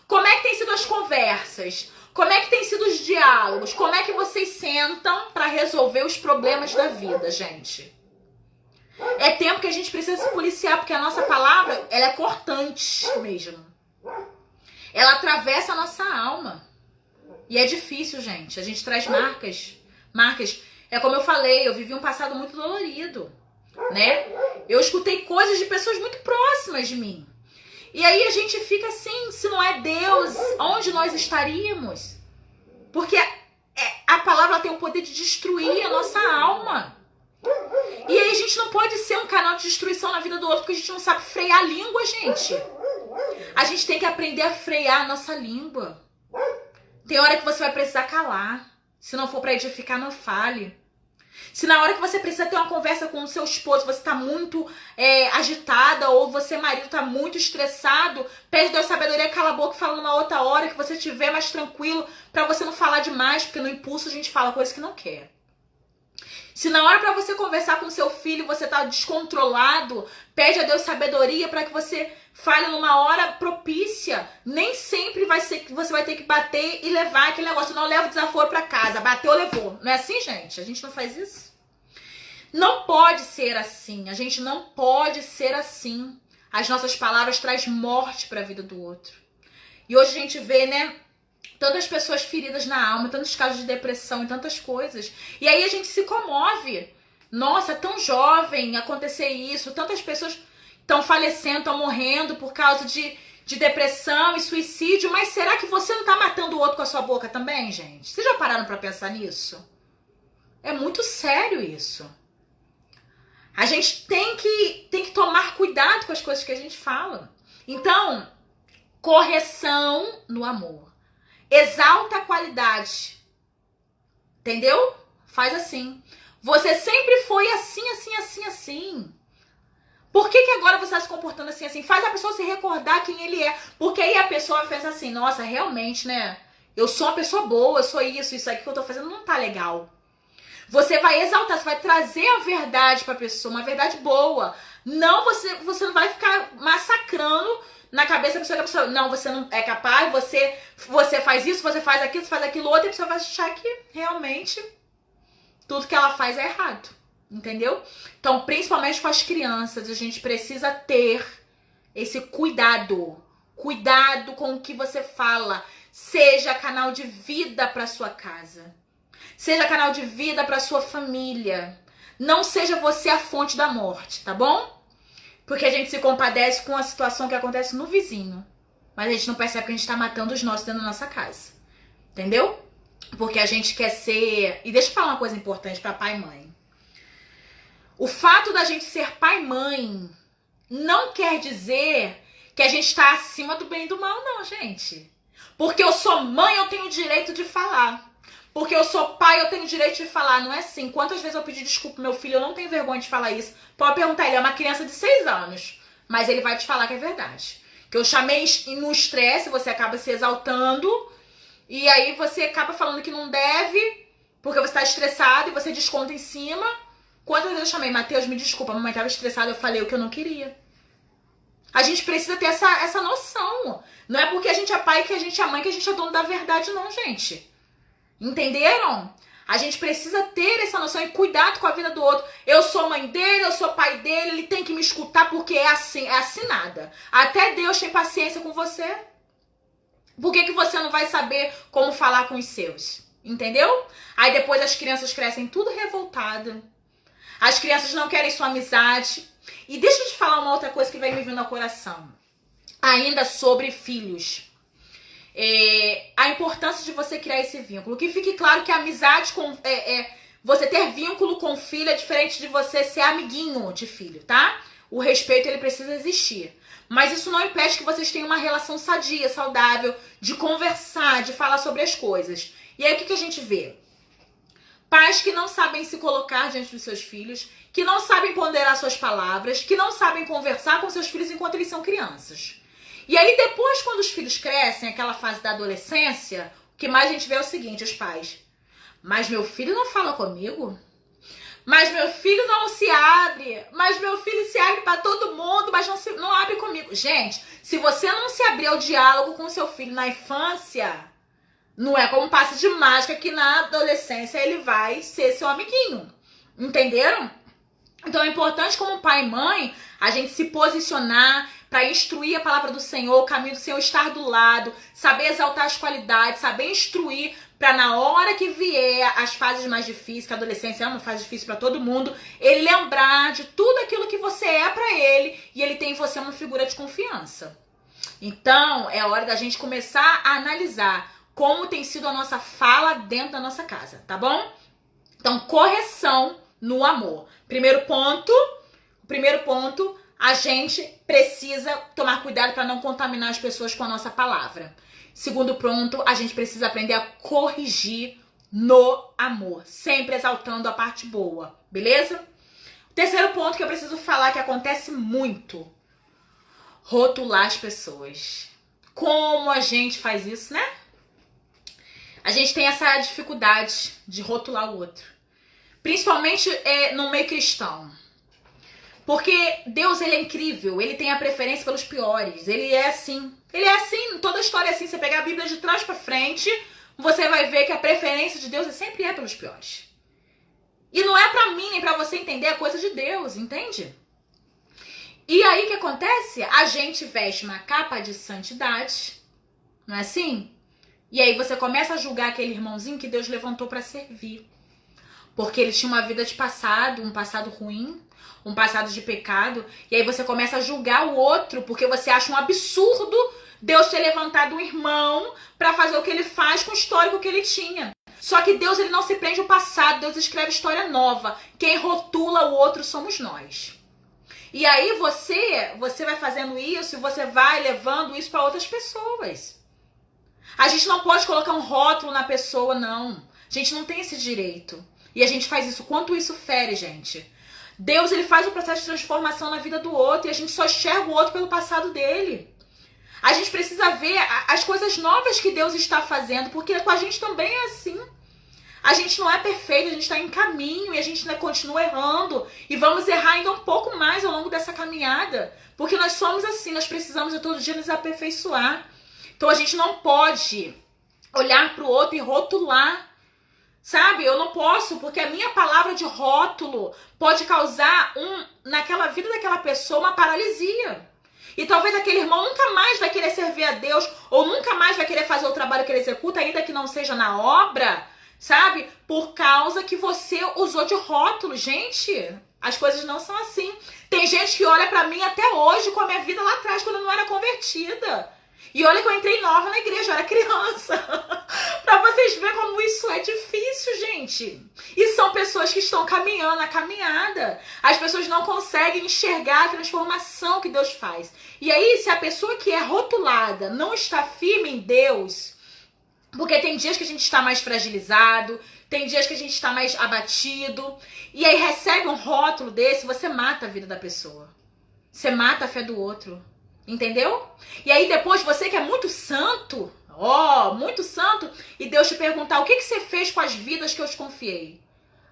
Como é que tem sido as conversas? Como é que tem sido os diálogos? Como é que vocês sentam para resolver os problemas da vida, gente? É tempo que a gente precisa se policiar, porque a nossa palavra, ela é cortante mesmo. Ela atravessa a nossa alma. E é difícil, gente. A gente traz marcas. É como eu falei, eu vivi um passado muito dolorido, né? Eu escutei coisas de pessoas muito próximas de mim. E aí a gente fica assim, se não é Deus, onde nós estaríamos? Porque a palavra tem o poder de destruir a nossa alma. E aí a gente não pode ser um canal de destruição na vida do outro, porque a gente não sabe frear a língua, gente. A gente tem que aprender a frear a nossa língua. Tem hora que você vai precisar calar. Se não for para edificar, não fale. Se na hora que você precisa ter uma conversa com o seu esposo, você está muito agitada, ou você, marido, está muito estressado, pede Deus sabedoria, cala a boca e fala numa outra hora que você estiver mais tranquilo, para você não falar demais, porque no impulso a gente fala coisas que não quer. Se na hora para você conversar com seu filho, você tá descontrolado, pede a Deus sabedoria para que você fale numa hora propícia. Nem sempre vai ser que você vai ter que bater e levar aquele negócio. Não leva o desaforo para casa. Bateu, levou. Não é assim, gente? A gente não faz isso? Não pode ser assim. A gente não pode ser assim. As nossas palavras trazem morte para a vida do outro. E hoje a gente vê, né? Tantas pessoas feridas na alma, tantos casos de depressão e tantas coisas. E aí a gente se comove. Nossa, tão jovem acontecer isso. Tantas pessoas estão falecendo, estão morrendo por causa de depressão e suicídio. Mas será que você não está matando o outro com a sua boca também, gente? Vocês já pararam para pensar nisso? É muito sério isso. A gente tem que tomar cuidado com as coisas que a gente fala. Então, correção no amor. Exalta a qualidade. Entendeu? Faz assim. Você sempre foi assim, assim, assim, assim. Por que agora você está se comportando assim, assim? Faz a pessoa se recordar quem ele é. Porque aí a pessoa pensa assim, nossa, realmente, né? Eu sou uma pessoa boa, eu sou isso aqui que eu tô fazendo não tá legal. Você vai exaltar, você vai trazer a verdade pra pessoa, uma verdade boa. Não, você não vai ficar massacrando na cabeça da pessoa, não, você não é capaz, você faz isso, você faz aquilo outro, e a pessoa vai achar que realmente tudo que ela faz é errado, entendeu? Então, principalmente com as crianças, a gente precisa ter esse cuidado com o que você fala, seja canal de vida para sua casa, seja canal de vida para sua família, não seja você a fonte da morte, tá bom? Porque a gente se compadece com a situação que acontece no vizinho. Mas a gente não percebe que a gente tá matando os nossos dentro da nossa casa. Entendeu? Porque a gente quer ser... E deixa eu falar uma coisa importante pra pai e mãe. O fato da gente ser pai e mãe não quer dizer que a gente tá acima do bem e do mal, não, gente. Porque eu sou mãe, eu tenho o direito de falar. Porque eu sou pai, eu tenho o direito de falar. Não é assim. Quantas vezes eu pedi desculpa pro meu filho, eu não tenho vergonha de falar isso. Pode perguntar, ele é uma criança de 6 anos. Mas ele vai te falar que é verdade. Que eu chamei no estresse, você acaba se exaltando. E aí você acaba falando que não deve, porque você tá estressado e você desconta em cima. Quantas vezes eu chamei, Matheus, me desculpa, a mamãe tava estressada, eu falei o que eu não queria. A gente precisa ter essa noção. Não é porque a gente é pai que a gente é mãe, que a gente é dono da verdade, não, gente. Entenderam? A gente precisa ter essa noção e cuidado com a vida do outro. Eu sou mãe dele, eu sou pai dele, ele tem que me escutar porque é assim, é assinada. Até Deus tem paciência com você. Por que você não vai saber como falar com os seus? Entendeu? Aí depois as crianças crescem tudo revoltadas. As crianças não querem sua amizade. E deixa eu te falar uma outra coisa que vem me vindo ao coração. Ainda sobre filhos. A importância de você criar esse vínculo. Que fique claro que a amizade com... você ter vínculo com o filho é diferente de você ser amiguinho de filho, tá? O respeito, ele precisa existir. Mas isso não impede que vocês tenham uma relação sadia, saudável, de conversar, de falar sobre as coisas. E aí o que a gente vê? Pais que não sabem se colocar diante dos seus filhos, que não sabem ponderar suas palavras, que não sabem conversar com seus filhos enquanto eles são crianças. E aí depois, quando os filhos crescem, aquela fase da adolescência, o que mais a gente vê é o seguinte, os pais. Mas meu filho não fala comigo? Mas meu filho não se abre. Mas meu filho se abre para todo mundo, mas não abre comigo. Gente, se você não se abrir ao diálogo com seu filho na infância, não é como um passe de mágica que na adolescência ele vai ser seu amiguinho. Entenderam? Então é importante, como pai e mãe, a gente se posicionar para instruir a palavra do Senhor, o caminho do Senhor, estar do lado, saber exaltar as qualidades, saber instruir, para na hora que vier as fases mais difíceis, que a adolescência é uma fase difícil para todo mundo, ele lembrar de tudo aquilo que você é para ele e ele tem em você uma figura de confiança. Então é hora da gente começar a analisar como tem sido a nossa fala dentro da nossa casa, tá bom? Então, correção no amor. Primeiro ponto, a gente precisa tomar cuidado para não contaminar as pessoas com a nossa palavra. Segundo ponto, a gente precisa aprender a corrigir no amor, sempre exaltando a parte boa, beleza? Terceiro ponto que eu preciso falar que acontece muito, rotular as pessoas. Como a gente faz isso, né? A gente tem essa dificuldade de rotular o outro. Principalmente no meio cristão. Porque Deus, ele é incrível. Ele tem a preferência pelos piores. Ele é assim. Ele é assim. Toda a história é assim. Você pegar a Bíblia de trás pra frente, você vai ver que a preferência de Deus sempre é pelos piores. E não é pra mim nem pra você entender a coisa de Deus, entende? E aí o que acontece? A gente veste uma capa de santidade. Não é assim? E aí você começa a julgar aquele irmãozinho que Deus levantou para servir. Porque ele tinha uma vida de passado, um passado ruim, um passado de pecado. E aí você começa a julgar o outro, porque você acha um absurdo Deus ter levantado um irmão para fazer o que ele faz com o histórico que ele tinha. Só que Deus, ele não se prende ao passado, Deus escreve história nova. Quem rotula o outro somos nós. E aí você vai fazendo isso e você vai levando isso para outras pessoas. A gente não pode colocar um rótulo na pessoa, não. A gente não tem esse direito. E a gente faz isso. Quanto isso fere, gente? Deus, ele faz o processo de transformação na vida do outro e a gente só enxerga o outro pelo passado dele. A gente precisa ver as coisas novas que Deus está fazendo, porque com a gente também é assim. A gente não é perfeito, a gente está em caminho e a gente ainda continua errando. E vamos errar ainda um pouco mais ao longo dessa caminhada. Porque nós somos assim, nós precisamos a todo dia nos aperfeiçoar. Então a gente não pode olhar para o outro e rotular, sabe? Eu não posso, porque a minha palavra de rótulo pode causar naquela vida daquela pessoa uma paralisia. E talvez aquele irmão nunca mais vai querer servir a Deus ou nunca mais vai querer fazer o trabalho que ele executa, ainda que não seja na obra, sabe? Por causa que você usou de rótulo. Gente, as coisas não são assim. Tem gente que olha para mim até hoje com a minha vida lá atrás, quando eu não era convertida. E olha que eu entrei nova na igreja, eu era criança. Pra vocês verem como isso é difícil, gente. E são pessoas que estão caminhando a caminhada. As pessoas não conseguem enxergar a transformação que Deus faz. E aí, se a pessoa que é rotulada não está firme em Deus, porque tem dias que a gente está mais fragilizado, tem dias que a gente está mais abatido, e aí recebe um rótulo desse, você mata a vida da pessoa. Você mata a fé do outro. Entendeu? E aí depois você que é muito santo, muito santo, e Deus te perguntar o que você fez com as vidas que eu te confiei.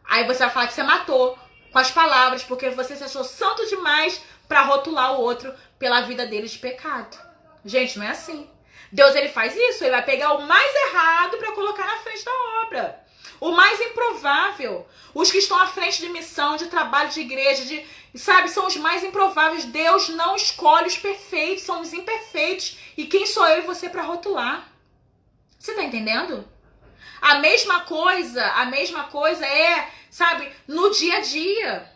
Aí você vai falar que você matou com as palavras, porque você se achou santo demais para rotular o outro pela vida dele de pecado. Gente, não é assim. Deus, ele faz isso, ele vai pegar o mais errado para colocar na frente da obra. O mais improvável. Os que estão à frente de missão, de trabalho de igreja, sabe, são os mais improváveis. Deus não escolhe os perfeitos, são os imperfeitos. E quem sou eu e você para rotular? Você tá entendendo? A mesma coisa é, sabe, no dia a dia.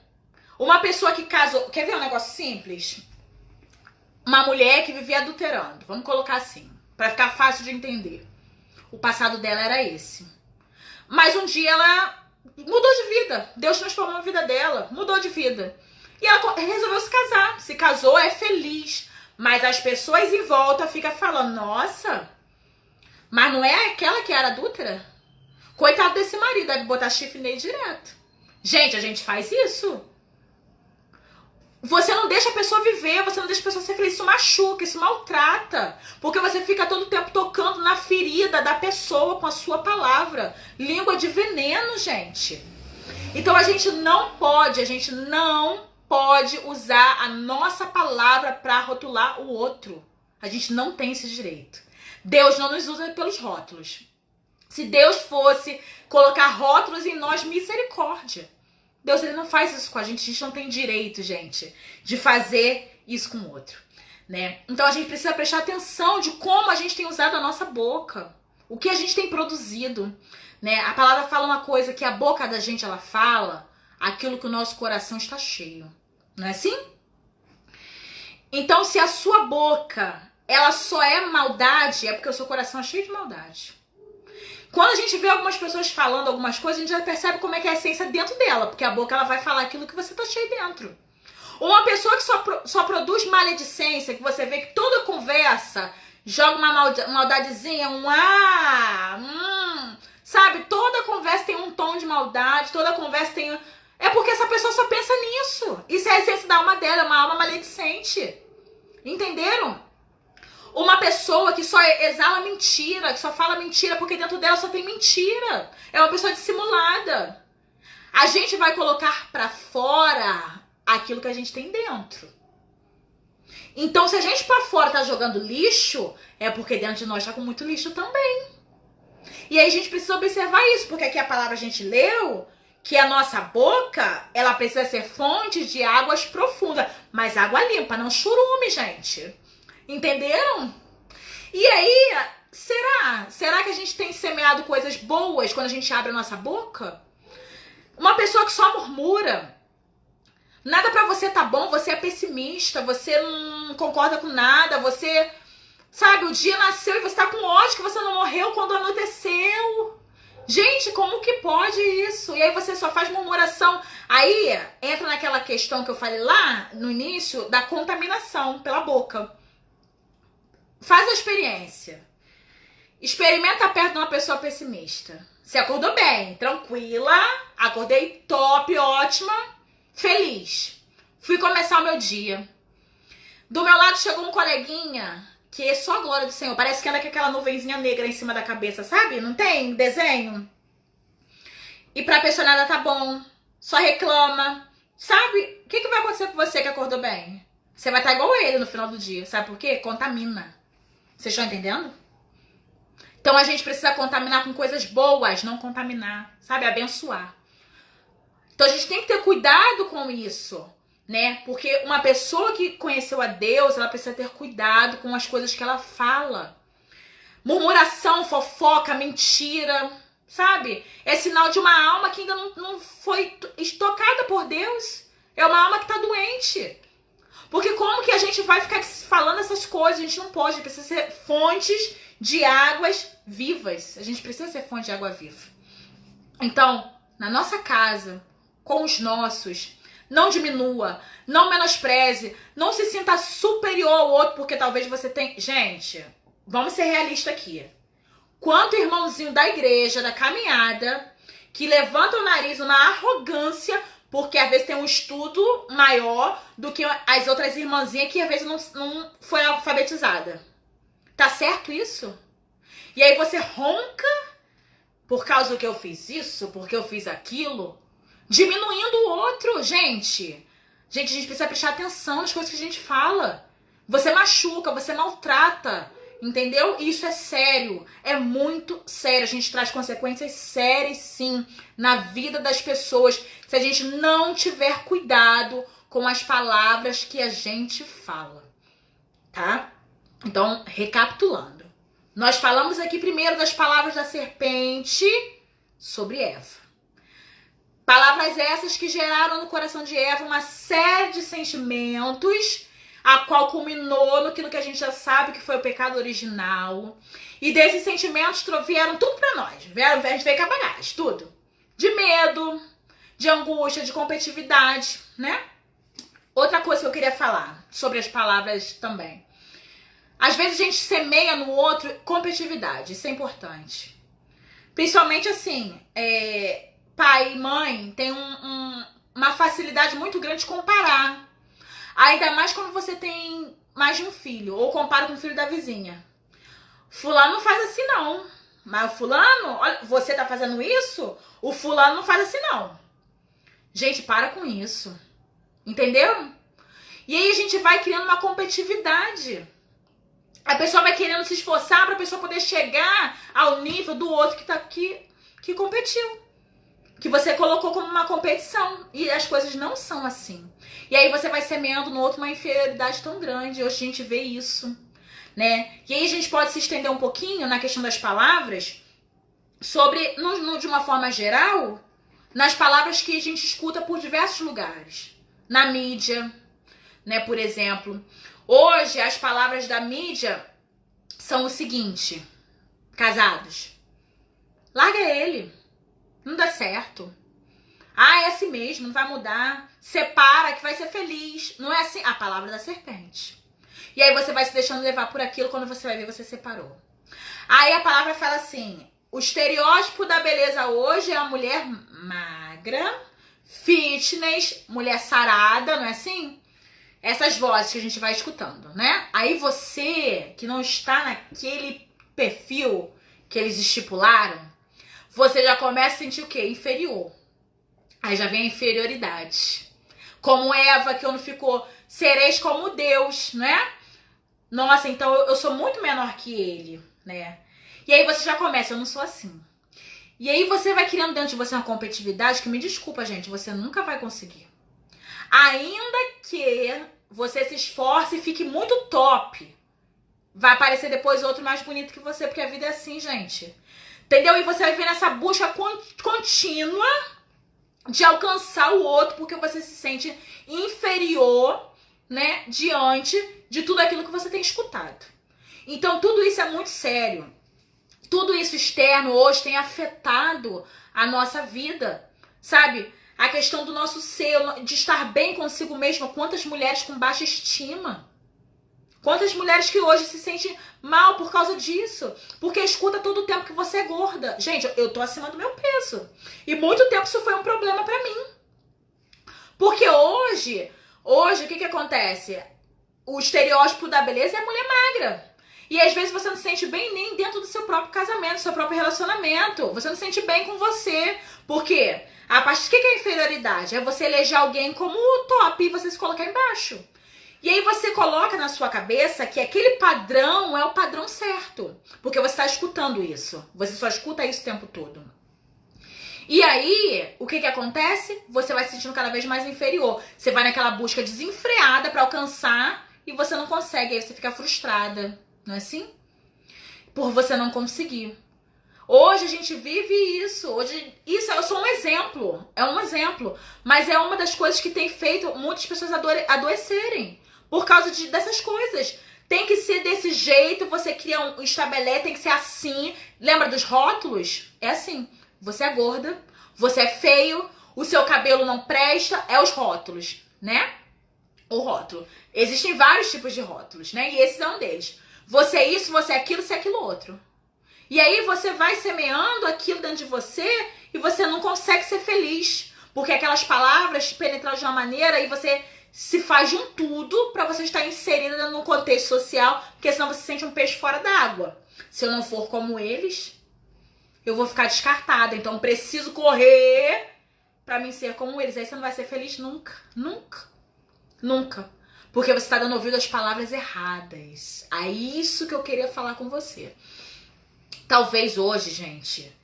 Uma pessoa que casou, quer ver um negócio simples? Uma mulher que vivia adulterando, vamos colocar assim, para ficar fácil de entender. O passado dela era esse. Mas um dia ela mudou de vida. Deus transformou a vida dela, mudou de vida. E ela resolveu se casar. Se casou, é feliz. Mas as pessoas em volta ficam falando, nossa, mas não é aquela que era adúltera? Coitado desse marido, deve botar chifre nele direto. Gente, a gente faz isso. Você não deixa a pessoa viver, você não deixa a pessoa ser feliz, isso machuca, isso maltrata. Porque você fica todo o tempo tocando na ferida da pessoa com a sua palavra. Língua de veneno, gente. Então a gente não pode usar a nossa palavra para rotular o outro. A gente não tem esse direito. Deus não nos usa pelos rótulos. Se Deus fosse colocar rótulos em nós, misericórdia. Deus, ele não faz isso com a gente não tem direito, gente, de fazer isso com o outro, né? Então a gente precisa prestar atenção de como a gente tem usado a nossa boca, o que a gente tem produzido, né? A palavra fala uma coisa, que a boca da gente, ela fala aquilo que o nosso coração está cheio, não é assim? Então, se a sua boca, ela só é maldade, é porque o seu coração é cheio de maldade. Quando a gente vê algumas pessoas falando algumas coisas, a gente já percebe como é que é a essência dentro dela, porque a boca, ela vai falar aquilo que você tá cheio dentro. Uma pessoa que só produz maledicência, que você vê que toda conversa joga uma maldadezinha, sabe? Toda conversa tem um tom de maldade, toda conversa tem... É porque essa pessoa só pensa nisso. Isso é a essência da alma dela, é uma alma maledicente. Entenderam? Uma pessoa que só exala mentira, que só fala mentira porque dentro dela só tem mentira. É uma pessoa dissimulada. A gente vai colocar pra fora aquilo que a gente tem dentro. Então, se a gente pra fora tá jogando lixo, é porque dentro de nós tá com muito lixo também. E aí a gente precisa observar isso, porque aqui a palavra a gente leu que a nossa boca, ela precisa ser fonte de águas profundas. Mas água limpa, não churume, gente. Entenderam? E aí, será que a gente tem semeado coisas boas quando a gente abre a nossa boca? Uma pessoa que só murmura, nada pra você tá bom, você é pessimista, você não concorda com nada, você, sabe, o dia nasceu e você tá com ódio que você não morreu quando anoiteceu. Gente, como que pode isso? E aí você só faz murmuração. Aí entra naquela questão que eu falei lá no início da contaminação pela boca. Faz a experiência. Experimenta perto de uma pessoa pessimista. Você acordou bem, tranquila, acordei top, ótima, feliz. Fui começar o meu dia. Do meu lado chegou um coleguinha que é só a glória do Senhor. Parece que anda com aquela nuvenzinha negra em cima da cabeça, sabe? Não tem desenho? E pra pessoa nada tá bom. Só reclama. Sabe? O que vai acontecer com você que acordou bem? Você vai estar igual ele no final do dia. Sabe por quê? Contamina. Vocês estão entendendo? Então a gente precisa contaminar com coisas boas, não contaminar, sabe? Abençoar. Então a gente tem que ter cuidado com isso, né? Porque uma pessoa que conheceu a Deus, ela precisa ter cuidado com as coisas que ela fala. Murmuração, fofoca, mentira, sabe? É sinal de uma alma que ainda não foi estocada por Deus. É uma alma que está doente. Porque como que a gente vai ficar falando essas coisas? A gente não pode, precisa ser fontes de águas vivas. A gente precisa ser fonte de água viva. Então, na nossa casa, com os nossos, não diminua, não menospreze, não se sinta superior ao outro, porque talvez você tenha... Gente, vamos ser realistas aqui. Quanto irmãozinho da igreja, da caminhada, que levanta o nariz, uma arrogância... Porque às vezes tem um estudo maior do que as outras irmãzinhas que às vezes não foi alfabetizada. Tá certo isso? E aí você ronca por causa do que eu fiz isso, porque eu fiz aquilo, diminuindo o outro, gente. Gente, a gente precisa prestar atenção nas coisas que a gente fala. Você machuca, você maltrata, entendeu? E isso é sério, é muito sério. A gente traz consequências sérias, sim, na vida das pessoas, se a gente não tiver cuidado com as palavras que a gente fala, tá? Então, recapitulando. Nós falamos aqui primeiro das palavras da serpente sobre Eva. Palavras essas que geraram no coração de Eva uma série de sentimentos, a qual culminou naquilo que a gente já sabe que foi o pecado original. E desses sentimentos vieram tudo pra nós. A gente veio com a bagagem, tudo. De medo, de angústia, de competitividade, né? Outra coisa que eu queria falar sobre as palavras também. Às vezes a gente semeia no outro competitividade, isso é importante. Principalmente assim, pai e mãe têm uma facilidade muito grande de comparar. Ainda mais quando você tem mais de um filho, ou compara com o filho da vizinha. Fulano não faz assim não. Mas o fulano, olha, você tá fazendo isso? O fulano não faz assim não. Gente, para com isso. Entendeu? E aí a gente vai criando uma competitividade. A pessoa vai querendo se esforçar pra pessoa poder chegar ao nível do outro que competiu. Que você colocou como uma competição. E as coisas não são assim. E aí você vai semeando no outro uma inferioridade tão grande. Hoje a gente vê isso, né? E aí a gente pode se estender um pouquinho na questão das palavras sobre, de uma forma geral, nas palavras que a gente escuta por diversos lugares. Na mídia, né? Por exemplo, hoje as palavras da mídia são o seguinte: casados, larga ele, não dá certo. Ah, é assim mesmo, não vai mudar. Separa que vai ser feliz. Não é assim? A palavra da serpente. E aí você vai se deixando levar por aquilo, quando você vai ver, você separou. Aí a palavra fala assim: o estereótipo da beleza hoje é a mulher magra, fitness, mulher sarada, não é assim? Essas vozes que a gente vai escutando, né? Aí você, que não está naquele perfil que eles estipularam, você já começa a sentir o quê? Inferior. Aí já vem a inferioridade. Como Eva, que não ficou, sereis como Deus, né? Nossa, então eu sou muito menor que ele, né? E aí você já começa, eu não sou assim. E aí você vai criando dentro de você uma competitividade que, me desculpa, gente, você nunca vai conseguir. Ainda que você se esforce e fique muito top, vai aparecer depois outro mais bonito que você, porque a vida é assim, gente. Entendeu? E você vai ver nessa busca contínua de alcançar o outro, porque você se sente inferior, né, diante de tudo aquilo que você tem escutado. Então tudo isso é muito sério. Tudo isso externo hoje tem afetado a nossa vida, sabe? A questão do nosso ser, de estar bem consigo mesma. Quantas mulheres com baixa estima? Quantas mulheres que hoje se sentem mal por causa disso? Porque escuta todo o tempo que você é gorda. Gente, eu tô acima do meu peso. E muito tempo isso foi um problema pra mim. Porque hoje o que acontece? O estereótipo da beleza é a mulher magra. E às vezes você não se sente bem nem dentro do seu próprio casamento, do seu próprio relacionamento. Você não se sente bem com você. Por quê? A partir do que é inferioridade? É você eleger alguém como top e você se colocar embaixo. E aí você coloca na sua cabeça que aquele padrão é o padrão certo. Porque você está escutando isso. Você só escuta isso o tempo todo. E aí, o que acontece? Você vai se sentindo cada vez mais inferior. Você vai naquela busca desenfreada para alcançar e você não consegue. Aí você fica frustrada. Não é assim? Por você não conseguir. Hoje a gente vive isso. Hoje, isso eu sou um exemplo. É um exemplo. Mas é uma das coisas que tem feito muitas pessoas adoecerem. Por causa dessas coisas. Tem que ser desse jeito. Você cria estabelece, tem que ser assim. Lembra dos rótulos? É assim. Você é gorda. Você é feio. O seu cabelo não presta. É os rótulos, né? O rótulo. Existem vários tipos de rótulos, né? E esse é um deles. Você é isso, você é aquilo outro. E aí você vai semeando aquilo dentro de você e você não consegue ser feliz. Porque aquelas palavras penetram de uma maneira e você se faz de um tudo pra você estar inserida num contexto social, porque senão você se sente um peixe fora d'água. Se eu não for como eles, eu vou ficar descartada. Então eu preciso correr pra mim ser como eles. Aí você não vai ser feliz nunca. Nunca. Nunca. Porque você está dando ouvido às palavras erradas. É isso que eu queria falar com você. Talvez hoje, gente,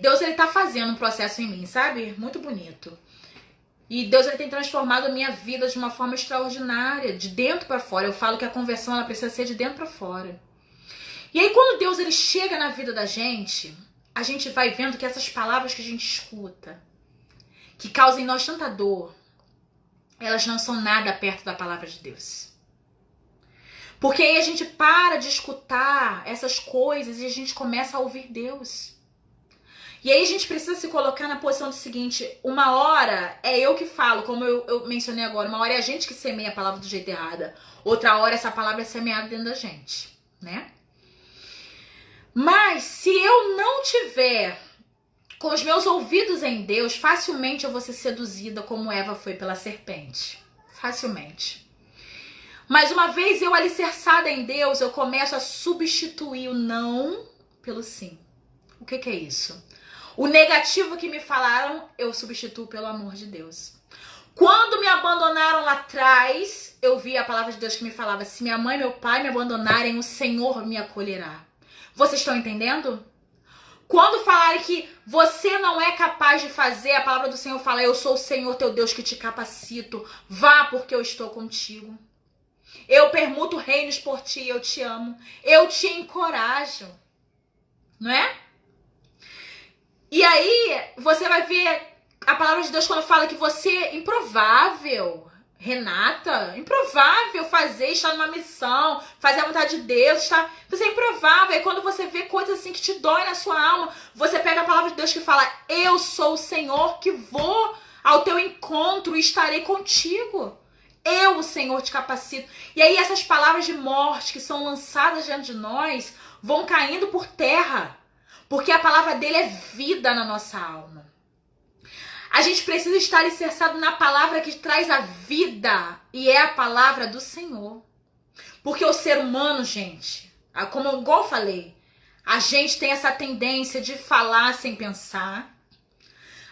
Deus ele tá fazendo um processo em mim, sabe? Muito bonito. E Deus ele tem transformado a minha vida de uma forma extraordinária, de dentro para fora. Eu falo que a conversão ela precisa ser de dentro para fora. E aí quando Deus ele chega na vida da gente, a gente vai vendo que essas palavras que a gente escuta, que causam em nós tanta dor, elas não são nada perto da palavra de Deus. Porque aí a gente para de escutar essas coisas e a gente começa a ouvir Deus. E aí a gente precisa se colocar na posição do seguinte: uma hora é eu que falo, como eu mencionei agora, uma hora é a gente que semeia a palavra do jeito errado, outra hora essa palavra é semeada dentro da gente, né? Mas se eu não tiver com os meus ouvidos em Deus, facilmente eu vou ser seduzida como Eva foi pela serpente. Facilmente. Mas uma vez eu alicerçada em Deus, eu começo a substituir o não pelo sim. O que é isso? O negativo que me falaram, eu substituo pelo amor de Deus. Quando me abandonaram lá atrás, eu vi a palavra de Deus que me falava: se minha mãe e meu pai me abandonarem, o Senhor me acolherá. Vocês estão entendendo? Quando falarem que você não é capaz de fazer, a palavra do Senhor fala: eu sou o Senhor teu Deus que te capacito. Vá, porque eu estou contigo. Eu permuto reinos por ti, eu te amo. Eu te encorajo. Não é? E aí, você vai ver a palavra de Deus quando fala que você é improvável, Renata, improvável fazer, estar numa missão, fazer a vontade de Deus, você é improvável. E quando você vê coisas assim que te dói na sua alma, você pega a palavra de Deus que fala: eu sou o Senhor que vou ao teu encontro e estarei contigo. Eu, o Senhor, te capacito. E aí essas palavras de morte que são lançadas diante de nós vão caindo por terra, porque a palavra dele é vida na nossa alma. A gente precisa estar alicerçado na palavra que traz a vida, e é a palavra do Senhor. Porque o ser humano, gente, como igual eu falei, a gente tem essa tendência de falar sem pensar.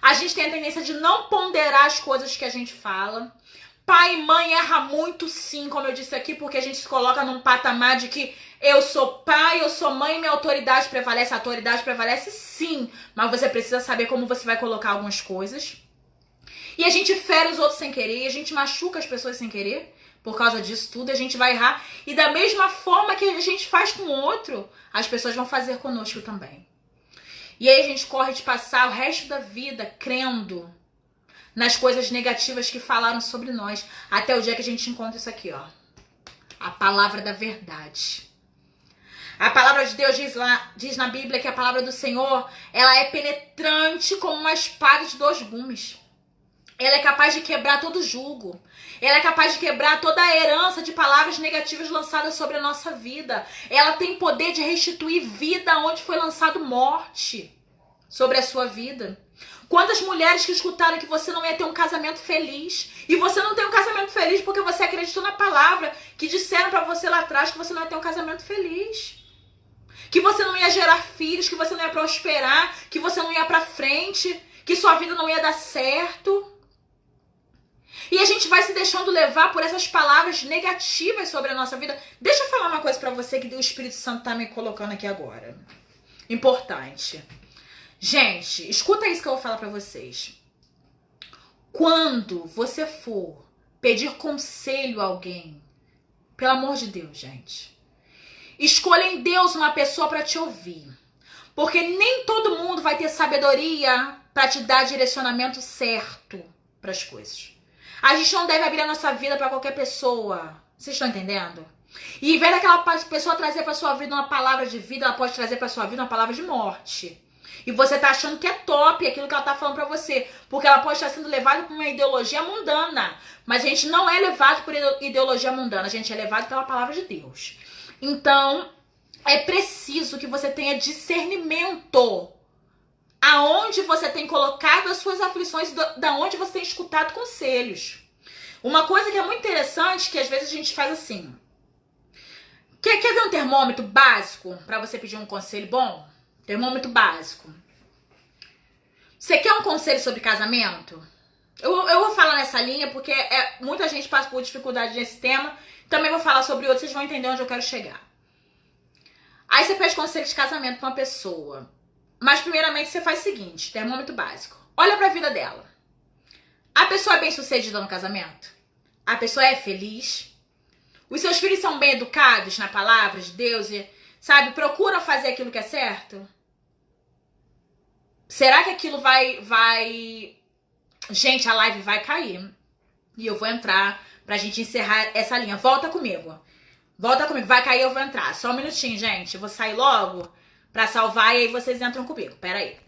A gente tem a tendência de não ponderar as coisas que a gente fala. Pai e mãe erra muito, sim, como eu disse aqui, porque a gente se coloca num patamar de que eu sou pai, eu sou mãe, minha autoridade prevalece. A autoridade prevalece, sim, mas você precisa saber como você vai colocar algumas coisas. E a gente fere os outros sem querer, e a gente machuca as pessoas sem querer. Por causa disso tudo, a gente vai errar. E da mesma forma que a gente faz com o outro, as pessoas vão fazer conosco também. E aí a gente corre de passar o resto da vida crendo nas coisas negativas que falaram sobre nós, até o dia que a gente encontra isso aqui, ó. A palavra da verdade. A palavra de Deus diz na Bíblia que a palavra do Senhor, ela é penetrante como uma espada de 2 gumes. Ela é capaz de quebrar todo jugo. Ela é capaz de quebrar toda a herança de palavras negativas lançadas sobre a nossa vida. Ela tem poder de restituir vida onde foi lançado morte sobre a sua vida. Quantas mulheres que escutaram que você não ia ter um casamento feliz, e você não tem um casamento feliz porque você acreditou na palavra que disseram pra você lá atrás que você não ia ter um casamento feliz, que você não ia gerar filhos, que você não ia prosperar, que você não ia pra frente, que sua vida não ia dar certo. E a gente vai se deixando levar por essas palavras negativas sobre a nossa vida. Deixa eu falar uma coisa pra você que o Espírito Santo tá me colocando aqui agora. Importante. Gente, escuta isso que eu vou falar pra vocês. Quando você for pedir conselho a alguém, pelo amor de Deus, gente, escolha em Deus uma pessoa pra te ouvir. Porque nem todo mundo vai ter sabedoria pra te dar direcionamento certo pras coisas. A gente não deve abrir a nossa vida pra qualquer pessoa. Vocês estão entendendo? E em vez daquela pessoa trazer pra sua vida uma palavra de vida, ela pode trazer pra sua vida uma palavra de morte. E você tá achando que é top aquilo que ela tá falando pra você. Porque ela pode estar sendo levada por uma ideologia mundana. Mas a gente não é levado por ideologia mundana. A gente é levado pela palavra de Deus. Então, é preciso que você tenha discernimento. Aonde você tem colocado as suas aflições, da onde você tem escutado conselhos. Uma coisa que é muito interessante, que às vezes a gente faz assim. Quer ver um termômetro básico pra você pedir um conselho bom? Termômetro básico. Você quer um conselho sobre casamento? Eu vou falar nessa linha porque muita gente passa por dificuldade nesse tema. Também vou falar sobre outros, vocês vão entender onde eu quero chegar. Aí você pede conselho de casamento pra uma pessoa. Mas primeiramente você faz o seguinte, termômetro básico. Olha pra vida dela. A pessoa é bem sucedida no casamento? A pessoa é feliz? Os seus filhos são bem educados na palavra de Deus e, sabe, procuram fazer aquilo que é certo? Será que aquilo vai... Gente, a live vai cair. E eu vou entrar pra gente encerrar essa linha. Volta comigo. Volta comigo. Vai cair, eu vou entrar. Só um minutinho, gente. Eu vou sair logo pra salvar e aí vocês entram comigo. Pera aí.